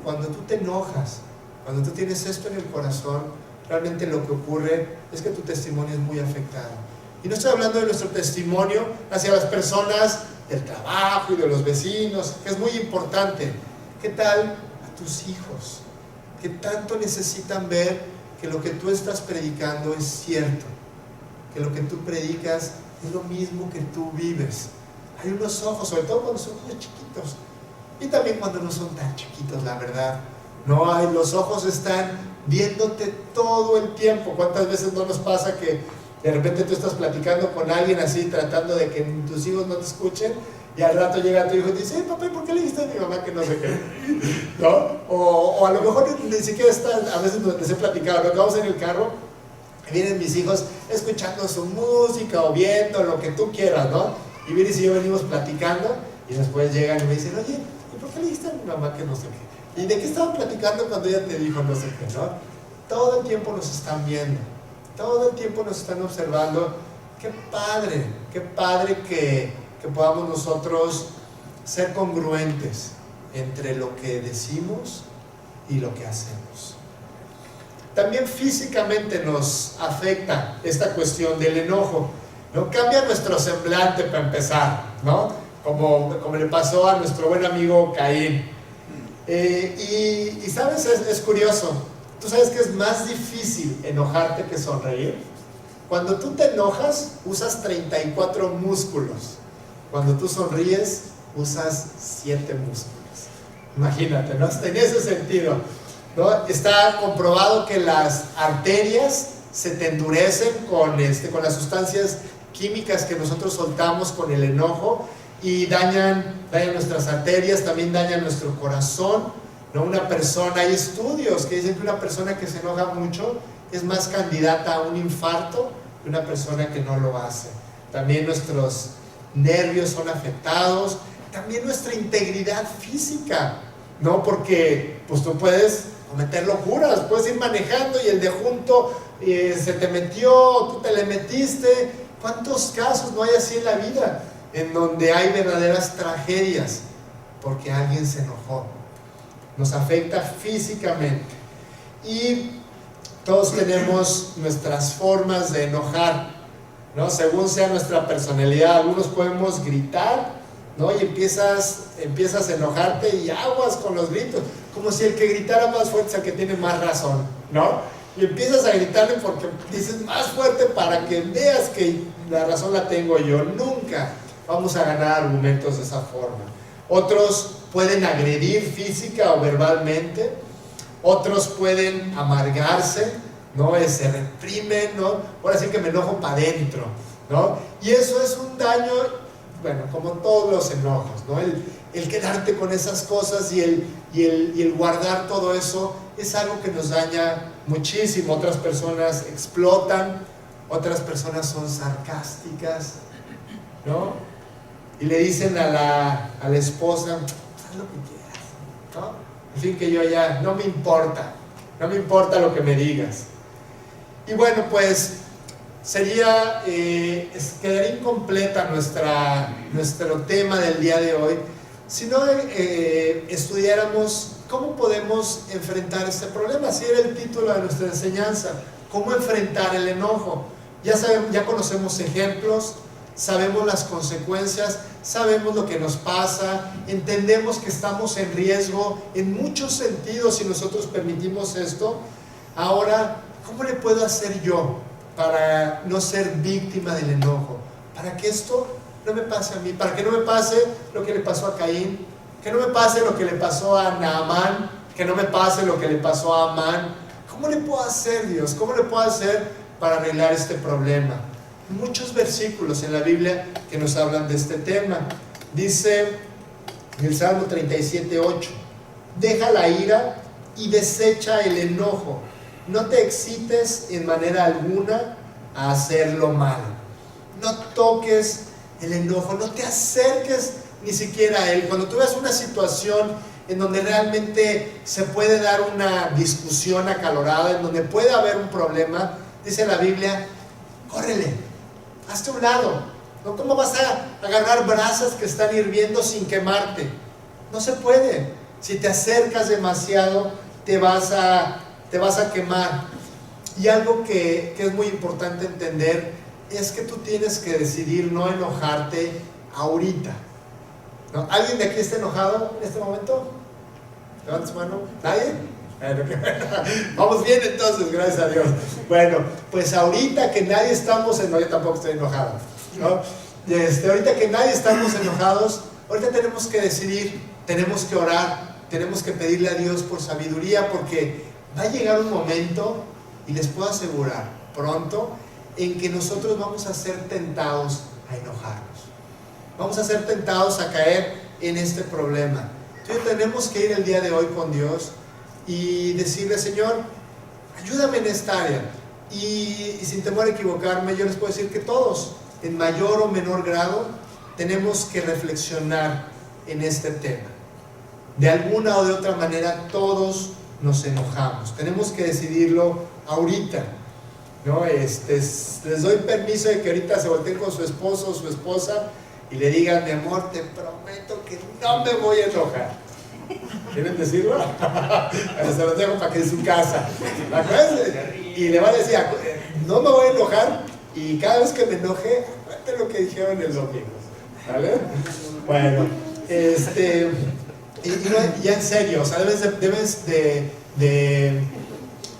Cuando tú te enojas, cuando tú tienes esto en el corazón, realmente lo que ocurre es que tu testimonio es muy afectado. Y no estoy hablando de nuestro testimonio hacia las personas del trabajo y de los vecinos, que es muy importante. ¿Qué tal a tus hijos? ¿Qué tanto necesitan ver que lo que tú estás predicando es cierto? Que lo que tú predicas es lo mismo que tú vives. Hay unos ojos, sobre todo cuando son muy chiquitos, y también cuando no son tan chiquitos, la verdad. No hay, los ojos están viéndote todo el tiempo. ¿Cuántas veces no nos pasa que de repente tú estás platicando con alguien así, tratando de que tus hijos no te escuchen, y al rato llega tu hijo y dice, papá, ¿por qué le dijiste a mi mamá que no sé qué? ¿No? O a lo mejor ni siquiera están, a veces les he platicado, lo que vamos en el carro, y vienen mis hijos escuchando su música o viendo lo que tú quieras, ¿no? Y Viris y yo venimos platicando, y después llegan y me dicen, oye, ¿y por qué le dijiste a mi mamá que no sé qué? ¿Y de qué estaban platicando cuando ella te dijo no sé qué, no? Todo el tiempo nos están viendo, todo el tiempo nos están observando. Qué padre que podamos nosotros ser congruentes entre lo que decimos y lo que hacemos. También físicamente nos afecta esta cuestión del enojo, ¿no? Cambia nuestro semblante para empezar, ¿no? Como le pasó a nuestro buen amigo Caín. Y ¿sabes? Es curioso. ¿Tú sabes que es más difícil enojarte que sonreír? Cuando tú te enojas, usas 34 músculos. Cuando tú sonríes, usas 7 músculos. Imagínate, ¿no? En ese sentido, ¿no? Está comprobado que las arterias se te endurecen con las sustancias químicas que nosotros soltamos con el enojo y dañan nuestras arterias, también dañan nuestro corazón, ¿no? Una persona, hay estudios que dicen que una persona que se enoja mucho es más candidata a un infarto que una persona que no lo hace. También nuestros nervios son afectados, también nuestra integridad física, ¿no? Porque pues tú puedes cometer locuras, puedes ir manejando y el de junto se te metió, tú te le metiste. ¿Cuántos casos no hay así en la vida? En donde hay verdaderas tragedias porque alguien se enojó. Nos afecta físicamente. Y todos tenemos nuestras formas de enojar, ¿no? Según sea nuestra personalidad. Algunos podemos gritar, ¿no? Y empiezas a enojarte y aguas con los gritos, como si el que gritara más fuerte es el que tiene más razón, ¿no? Y empiezas a gritarle porque dices más fuerte para que veas que la razón la tengo yo. Nunca vamos a ganar argumentos de esa forma. Otros pueden agredir física o verbalmente, otros pueden amargarse, ¿no? Se reprimen, ¿no? Ahora sí que me enojo para adentro, ¿no? Y eso es un daño, bueno, como todos los enojos, ¿no? El quedarte con esas cosas y el guardar todo eso es algo que nos daña muchísimo. Otras personas explotan, otras personas son sarcásticas, ¿no? Y le dicen a la esposa, haz lo que quieras, ¿no? En fin, que yo ya, no me importa lo que me digas. Y bueno, pues quedaría incompleta nuestro tema del día de hoy si no estudiáramos cómo podemos enfrentar este problema. Así era el título de nuestra enseñanza, cómo enfrentar el enojo. Ya conocemos ejemplos, sabemos las consecuencias, sabemos lo que nos pasa, entendemos que estamos en riesgo en muchos sentidos si nosotros permitimos esto. Ahora, ¿cómo le puedo hacer yo para no ser víctima del enojo? Para que esto no me pase a mí, para que no me pase lo que le pasó a Caín, que no me pase lo que le pasó a Naamán, que no me pase lo que le pasó a Amán. ¿Cómo le puedo hacer, Dios? ¿Cómo le puedo hacer para arreglar este problema? Muchos versículos en la Biblia que nos hablan de este tema. Dice en el Salmo 37:8, deja la ira y desecha el enojo, no te excites en manera alguna a hacer lo malo. No toques el enojo. No te acerques ni siquiera a él. Cuando tú ves una situación en donde realmente se puede dar una discusión acalorada, en donde puede haber un problema, dice la Biblia, córrele, hazte a un lado. ¿No? ¿Cómo vas a agarrar brasas que están hirviendo sin quemarte? No se puede. Si te acercas demasiado, te vas a quemar. Y algo que es muy importante entender es que tú tienes que decidir no enojarte ahorita, ¿no? ¿Alguien de aquí está enojado en este momento? Levanta su mano. ¿Nadie? Vamos bien entonces, gracias a Dios. Bueno, pues ahorita que nadie estamos no, yo tampoco estoy enojado, ¿no? Ahorita que nadie estamos enojados, ahorita tenemos que decidir, tenemos que orar, tenemos que pedirle a Dios por sabiduría, porque va a llegar un momento, y les puedo asegurar, pronto, en que nosotros vamos a ser tentados a enojarnos. Vamos a ser tentados a caer en este problema. Entonces tenemos que ir el día de hoy con Dios y decirle, Señor, ayúdame en esta área. Y sin temor a equivocarme, yo les puedo decir que todos, en mayor o menor grado, tenemos que reflexionar en este tema. De alguna o de otra manera, todos nos enojamos. Tenemos que decidirlo ahorita, ¿no? Les doy permiso de que ahorita se volteen con su esposo o su esposa y le digan, mi amor, te prometo que no me voy a enojar. ¿Quieren decirlo? Se los dejo para que en su casa. Y le va a decir, no me voy a enojar, y cada vez que me enoje, cuente lo que dijeron el domingo. ¿Vale? Bueno, y ya en serio, o sea, debes de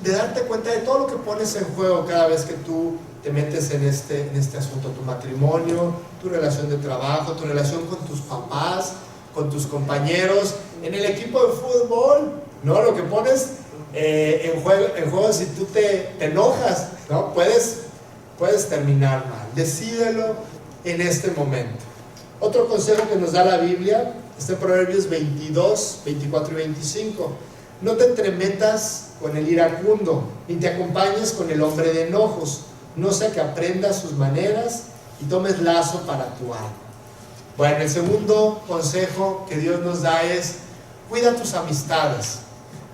darte cuenta de todo lo que pones en juego cada vez que tú te metes en este asunto, tu matrimonio, tu relación de trabajo, tu relación con tus papás, con tus compañeros, en el equipo de fútbol, ¿no? Lo que pones en juego, si tú te enojas, ¿no? Puedes terminar mal. Decídelo en este momento. Otro consejo que nos da la Biblia está en Proverbios 22, 24 y 25. No te entremetas con el iracundo, ni te acompañes con el hombre de enojos, no sea que aprendas sus maneras y tomes lazo para tu alma. Bueno, el segundo consejo que Dios nos da es, cuida tus amistades.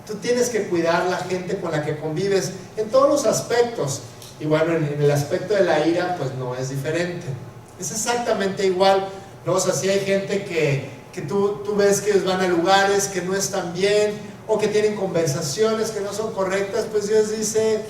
Tú tienes que cuidar la gente con la que convives en todos los aspectos. Y bueno, en el aspecto de la ira, pues no es diferente. Es exactamente igual, ¿no? O sea, si hay gente que tú ves que van a lugares que no están bien, o que tienen conversaciones que no son correctas, pues Dios dice,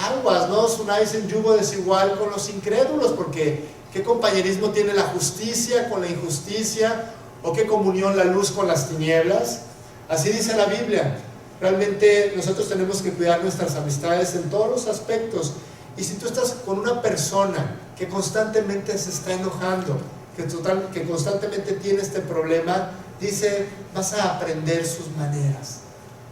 aguas, ¿no? Os unáis en yugo desigual con los incrédulos, porque ¿qué compañerismo tiene la justicia con la injusticia? ¿O qué comunión la luz con las tinieblas? Así dice la Biblia. Realmente nosotros tenemos que cuidar nuestras amistades en todos los aspectos. Y si tú estás con una persona que constantemente se está enojando, que constantemente tiene este problema, dice, vas a aprender sus maneras.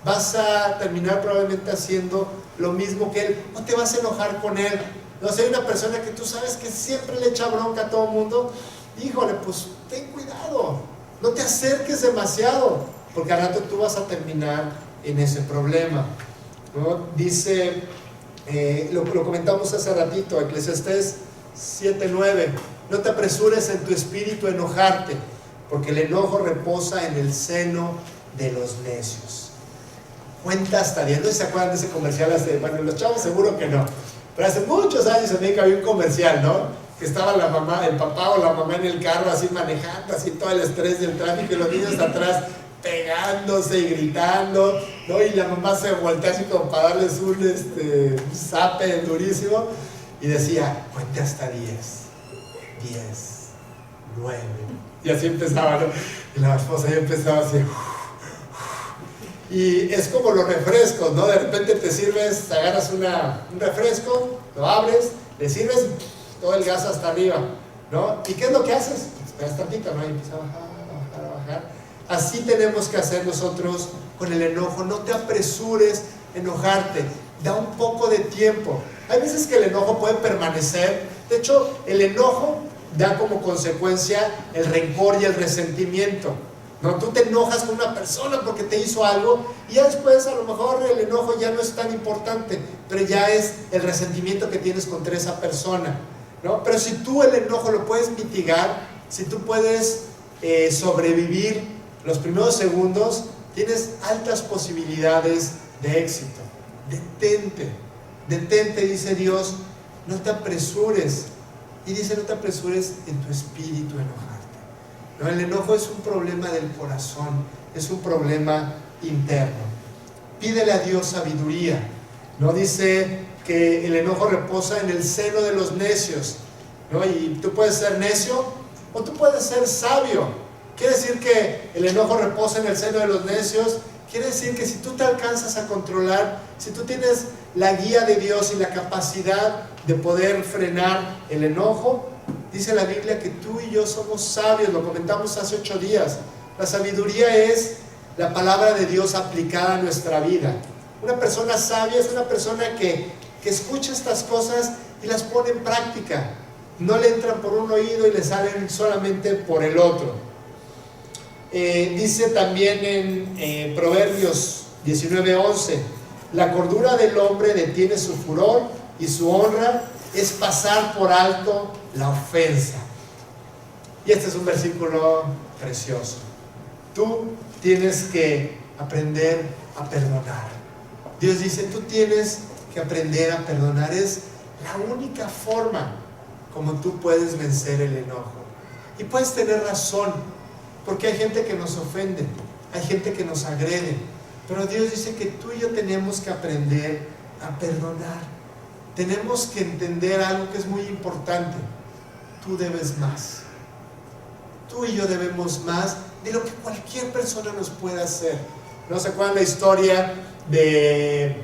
Vas a terminar probablemente haciendo lo mismo que él. No te vas a enojar con él. No sé, hay una persona que tú sabes que siempre le echa bronca a todo el mundo. Híjole, pues ten cuidado. No te acerques demasiado, porque al rato tú vas a terminar en ese problema, ¿no? Dice, lo comentamos hace ratito, Eclesiastés 7:9. No te apresures en tu espíritu a enojarte, porque el enojo reposa en el seno de los necios. Cuenta hasta 10. No sé si se acuerdan de ese comercial. Bueno, los chavos seguro que no, pero hace muchos años en México había un comercial, ¿no? Que estaba la mamá, el papá o la mamá en el carro así manejando, así todo el estrés del tráfico, y los niños atrás pegándose y gritando, ¿no? Y la mamá se voltea así como para darles un zape durísimo, y decía, cuente hasta 10, 9, y así empezaba, ¿no? Y la esposa ya empezaba así. Y es como los refrescos, ¿no? De repente te sirves, agarras un refresco, lo abres, le sirves todo el gas hasta arriba, ¿no? ¿Y qué es lo que haces? Esperas tantito, ¿no? Y empieza a bajar. Así tenemos que hacer nosotros con el enojo. No te apresures a enojarte, da un poco de tiempo. Hay veces que el enojo puede permanecer. De hecho, el enojo da como consecuencia el rencor y el resentimiento, ¿no? Tú te enojas con una persona porque te hizo algo, y ya después a lo mejor el enojo ya no es tan importante, pero ya es el resentimiento que tienes contra esa persona. ¿no? Pero si tú el enojo lo puedes mitigar, si tú puedes sobrevivir los primeros segundos, tienes altas posibilidades de éxito. Detente, dice Dios, no te apresures. Y dice, no te apresures en tu espíritu a enojarte, ¿no? El enojo es un problema del corazón, es un problema interno. Pídele a Dios sabiduría, ¿no? Dice que el enojo reposa en el seno de los necios, ¿no? Y tú puedes ser necio o tú puedes ser sabio. Quiere decir que el enojo reposa en el seno de los necios. Quiere decir que si tú te alcanzas a controlar, si tú tienes la guía de Dios y la capacidad de poder frenar el enojo, dice la Biblia que tú y yo somos sabios. Lo comentamos hace 8 días. La sabiduría es la palabra de Dios aplicada a nuestra vida. Una persona sabia es una persona que escucha estas cosas y las pone en práctica. No le entran por un oído y le salen solamente por el otro. Dice también en Proverbios 19:11, la cordura del hombre detiene su furor y su honra es pasar por alto la ofensa. Y este es un versículo precioso. Tú tienes que aprender a perdonar. Dios dice, tú tienes que aprender a perdonar. Es la única forma como tú puedes vencer el enojo. Y puedes tener razón, porque hay gente que nos ofende, hay gente que nos agrede, pero Dios dice que tú y yo tenemos que aprender a perdonar. Tenemos que entender algo que es muy importante. Tú debes más. Tú y yo debemos más de lo que cualquier persona nos pueda hacer. ¿No se acuerdan la historia de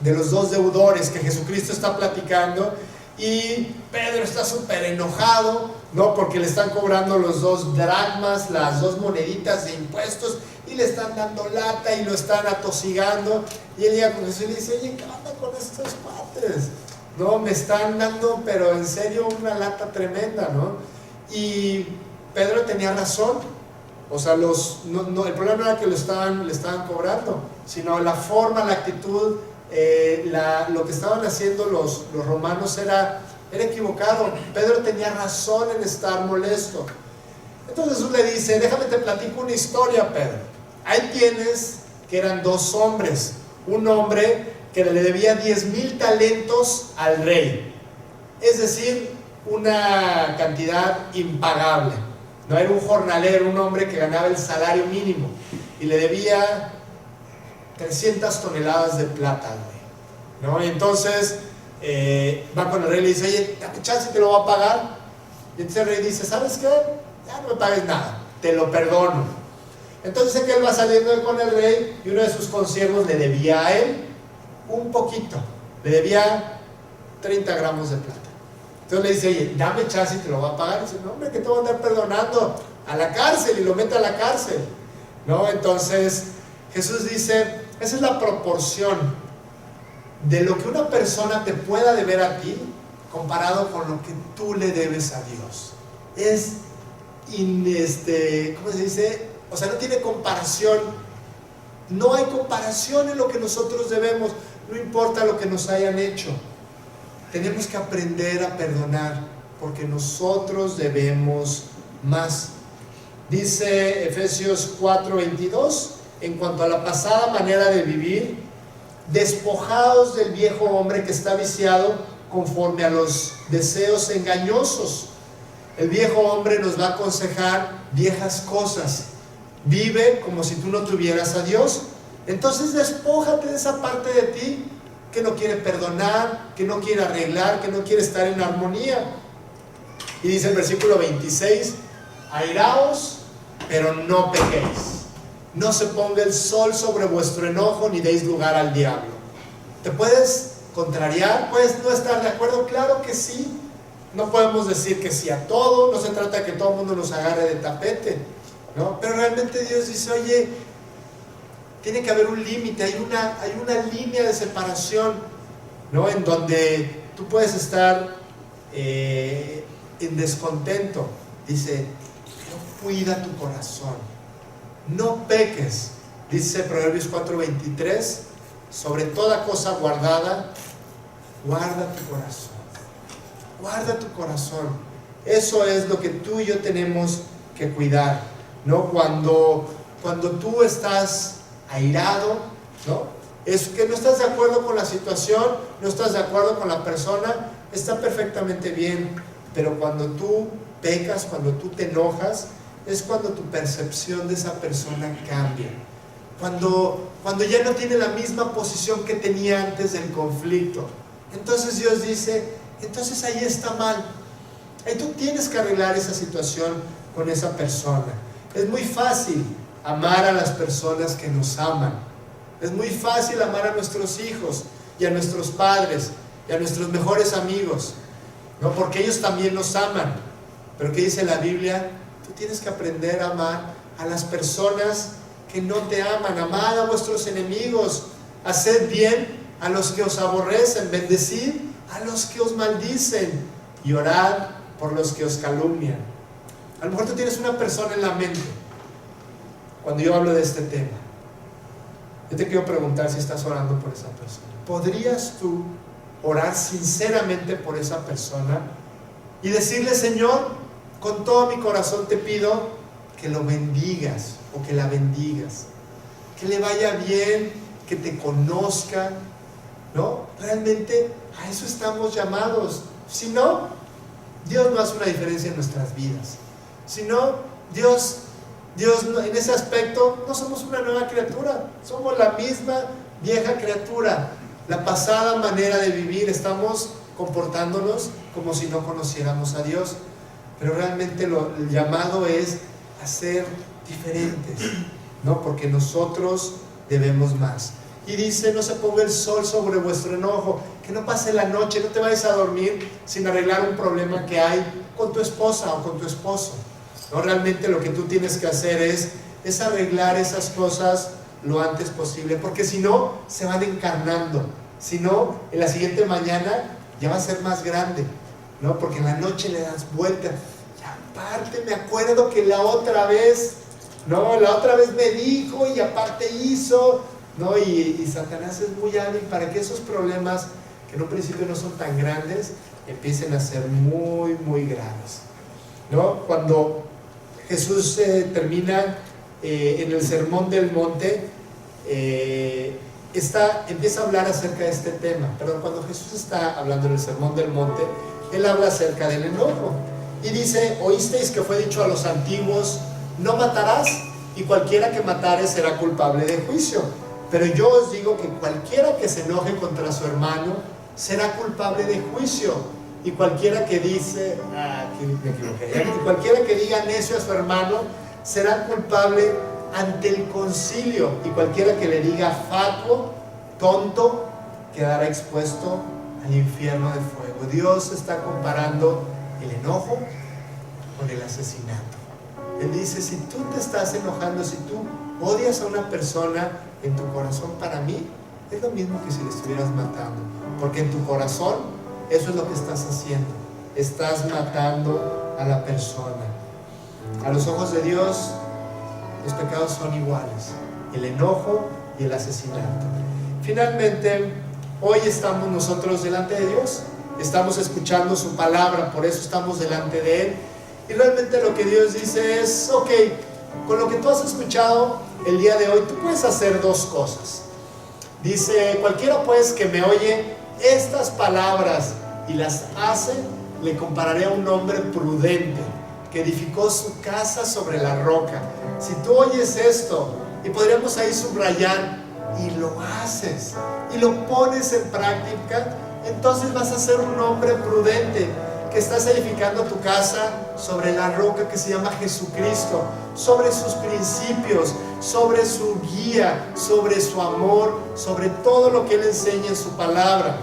los 2 deudores que Jesucristo está platicando? Y Pedro está súper enojado, ¿no? Porque le están cobrando los 2 dracmas, las 2 moneditas de impuestos, y le están dando lata y lo están atosigando. Y él llega con Jesús y le dice, oye, ¿qué onda con estos cuates? No, me están dando, pero en serio, una lata tremenda, ¿no? Y Pedro tenía razón. O sea, el problema no era que le estaban cobrando, sino la forma, la actitud. Lo que estaban haciendo los romanos era equivocado. Pedro tenía razón en estar molesto. Entonces Jesús le dice, déjame te platico una historia, Pedro. Ahí tienes que eran 2 hombres. Un hombre que le debía 10,000 talentos al rey, es decir, una cantidad impagable. No era un jornalero, un hombre que ganaba el salario mínimo y le debía 300 toneladas de plata al rey, ¿no? Y entonces va con el rey y le dice, oye, dame chance, te lo voy a pagar. Y entonces el rey dice, ¿sabes qué? Ya no me pagues nada, te lo perdono. Entonces que él va saliendo con el rey y uno de sus consiervos le debía a él un poquito, le debía 30 gramos de plata. Entonces le dice, oye, dame chance y te lo voy a pagar. Y dice, no, hombre, que te voy a andar perdonando, a la cárcel, y lo mete a la cárcel, ¿no? Entonces Jesús dice, esa es la proporción de lo que una persona te pueda deber a ti comparado con lo que tú le debes a Dios. Es, ¿cómo se dice? O sea, no tiene comparación. No hay comparación en lo que nosotros debemos, no importa lo que nos hayan hecho. Tenemos que aprender a perdonar, porque nosotros debemos más. Dice Efesios 4:22, en cuanto a la pasada manera de vivir, despojados del viejo hombre que está viciado conforme a los deseos engañosos. El viejo hombre nos va a aconsejar viejas cosas. Vive como si tú no tuvieras a Dios. Entonces despójate de esa parte de ti que no quiere perdonar, que no quiere arreglar, que no quiere estar en armonía. Y dice el versículo 26, airaos, pero no pequéis. No se ponga el sol sobre vuestro enojo, ni deis lugar al diablo. ¿Te puedes contrariar? ¿Puedes no estar de acuerdo? Claro que sí. No podemos decir que sí a todo. No se trata de que todo el mundo nos agarre de tapete, ¿no? Pero realmente Dios dice, oye, tiene que haber un límite, hay una línea de separación, ¿no? En donde tú puedes estar en descontento. Dice, pero cuida tu corazón, no peques. Dice Proverbios 4:23, sobre toda cosa guardada, guarda tu corazón. guarda tu corazón. Eso es lo que tú y yo tenemos que cuidar, ¿no? Cuando tú estás airado, ¿no? Es que no estás de acuerdo con la situación, no estás de acuerdo con la persona, está perfectamente bien, pero cuando tú pecas, cuando tú te enojas, es cuando tu percepción de esa persona cambia. Cuando ya no tiene la misma posición que tenía antes del conflicto. Entonces Dios dice, entonces ahí está mal. Ahí tú tienes que arreglar esa situación con esa persona. Es muy fácil amar a las personas que nos aman. Es muy fácil amar a nuestros hijos y a nuestros padres y a nuestros mejores amigos, ¿no? Porque ellos también nos aman. Pero ¿qué dice la Biblia? Tú tienes que aprender a amar a las personas que no te aman. Amad a vuestros enemigos, haced bien a los que os aborrecen, bendecid a los que os maldicen y orad por los que os calumnian. A lo mejor tú tienes una persona en la mente cuando yo hablo de este tema. Yo te quiero preguntar si estás orando por esa persona. ¿Podrías tú orar sinceramente por esa persona y decirle: Señor, con todo mi corazón te pido que lo bendigas o que la bendigas, que le vaya bien, que te conozca, ¿no? Realmente a eso estamos llamados. Si no, Dios no hace una diferencia en nuestras vidas. Si no, Dios en ese aspecto no somos una nueva criatura, somos la misma vieja criatura. La pasada manera de vivir, estamos comportándonos como si no conociéramos a Dios, pero realmente el llamado es a ser diferentes, ¿no? Porque nosotros debemos más. Y dice: no se ponga el sol sobre vuestro enojo, que no pase la noche, no te vayas a dormir sin arreglar un problema que hay con tu esposa o con tu esposo, ¿no? Realmente lo que tú tienes que hacer es arreglar esas cosas lo antes posible, porque si no, se van encarnando. Si no, en la siguiente mañana ya va a ser más grande, ¿no? Porque en la noche le das vuelta. Y aparte me acuerdo que la otra vez me dijo y aparte hizo, ¿no? Y Satanás es muy hábil para que esos problemas, que en un principio no son tan grandes, empiecen a ser muy, muy graves, ¿no? Cuando Jesús termina en el Sermón del Monte, empieza a hablar acerca de este tema. Pero cuando Jesús está hablando en el Sermón del Monte, Él habla acerca del enojo y dice: oísteis que fue dicho a los antiguos: no matarás, y cualquiera que matare será culpable de juicio. Pero yo os digo que cualquiera que se enoje contra su hermano será culpable de juicio. Y cualquiera que dice, aquí me equivoqué, y cualquiera que diga necio a su hermano será culpable ante el concilio. Y cualquiera que le diga fatuo, tonto, quedará expuesto al infierno de fuego. Dios está comparando el enojo con el asesinato. Él dice: si tú te estás enojando, si tú odias a una persona en tu corazón, para mí es lo mismo que si le estuvieras matando, porque en tu corazón eso es lo que estás haciendo, estás matando a la persona. A los ojos de Dios los pecados son iguales, el enojo y el asesinato. Finalmente, hoy estamos nosotros delante de Dios, estamos escuchando su palabra, por eso estamos delante de Él. Y realmente lo que Dios dice es: ok, con lo que tú has escuchado el día de hoy, tú puedes hacer dos cosas. Dice: cualquiera pues que me oye estas palabras y las hace, le compararé a un hombre prudente que edificó su casa sobre la roca. Si tú oyes esto, y podríamos ahí subrayar, y lo haces y lo pones en práctica, entonces vas a ser un hombre prudente, que estás edificando tu casa sobre la roca que se llama Jesucristo, sobre sus principios, sobre su guía, sobre su amor, sobre todo lo que Él enseña en su palabra.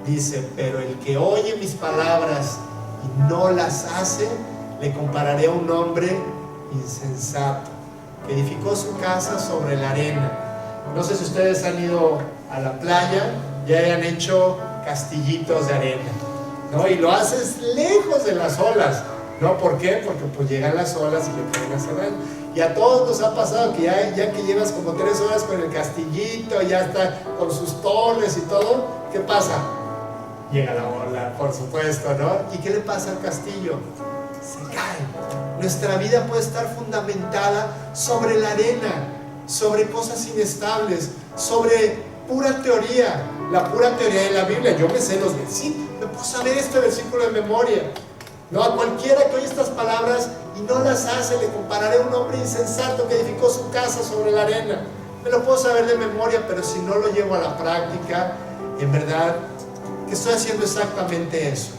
Dice: pero el que oye mis palabras y no las hace, le compararé a un hombre insensato que edificó su casa sobre la arena. No sé si ustedes han ido a la playa y hayan hecho castillitos de arena, ¿no? Y lo haces lejos de las olas, ¿no? ¿Por qué? Porque pues llegan las olas y le pueden hacer daño. Y a todos nos ha pasado que ya que llevas como 3 horas con el castillito, ya está con sus torres y todo, ¿qué pasa? llega la ola, por supuesto, ¿no? ¿Y qué le pasa al castillo? Se cae. Nuestra vida puede estar fundamentada sobre la arena, sobre cosas inestables, sobre pura teoría, la pura teoría de la Biblia. Yo me sé los versículos, me puedo saber este versículo de memoria. No, a cualquiera que oye estas palabras y no las hace, le compararé a un hombre insensato que edificó su casa sobre la arena. Me lo puedo saber de memoria, pero si no lo llevo a la práctica, en verdad, que estoy haciendo exactamente eso.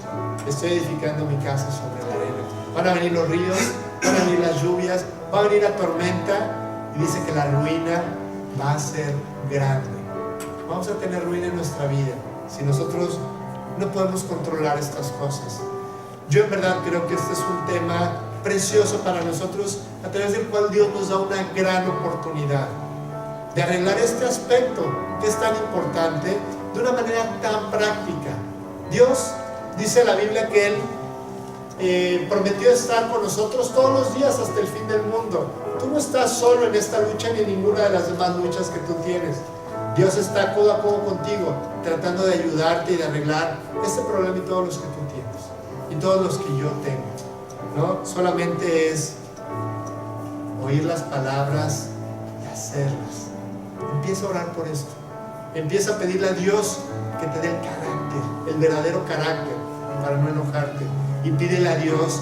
Estoy edificando mi casa sobre la arena. Van a venir los ríos, van a venir las lluvias, va a venir la tormenta, y dice que la ruina va a ser grande. Vamos a tener ruina en nuestra vida si nosotros no podemos controlar estas cosas. Yo en verdad creo que este es un tema precioso para nosotros, a través del cual Dios nos da una gran oportunidad de arreglar este aspecto que es tan importante de una manera tan práctica. Dios dice en la Biblia que Él prometió estar con nosotros todos los días hasta el fin del mundo. Tú no estás solo en esta lucha ni en ninguna de las demás luchas que tú tienes. Dios está codo a codo contigo, tratando de ayudarte y de arreglar este problema y todos los que tú tienes y todos los que yo tengo, ¿no? Solamente es oír las palabras y hacerlas. Empieza a orar por esto. Empieza a pedirle a Dios que te dé el carácter, el verdadero carácter, para no enojarte. Y pídele a Dios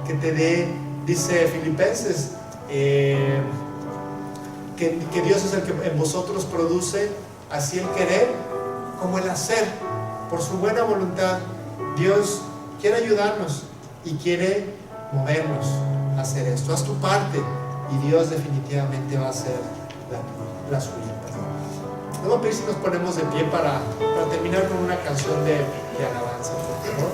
que te dé, dice Filipenses, que Dios es el que en vosotros produce así el querer como el hacer, por su buena voluntad. Dios quiere ayudarnos y quiere movernos a hacer esto. Haz tu parte y Dios definitivamente va a hacer la suya. Les voy a pedir si nos ponemos de pie para terminar con una canción de alabanza, por favor.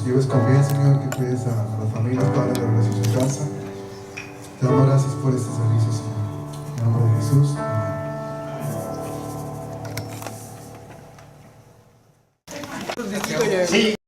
lleves con bien, Señor, que cuides a las familias, Padre, de regreso a su casa. Te damos gracias por este servicio, Señor. En el nombre de Jesús.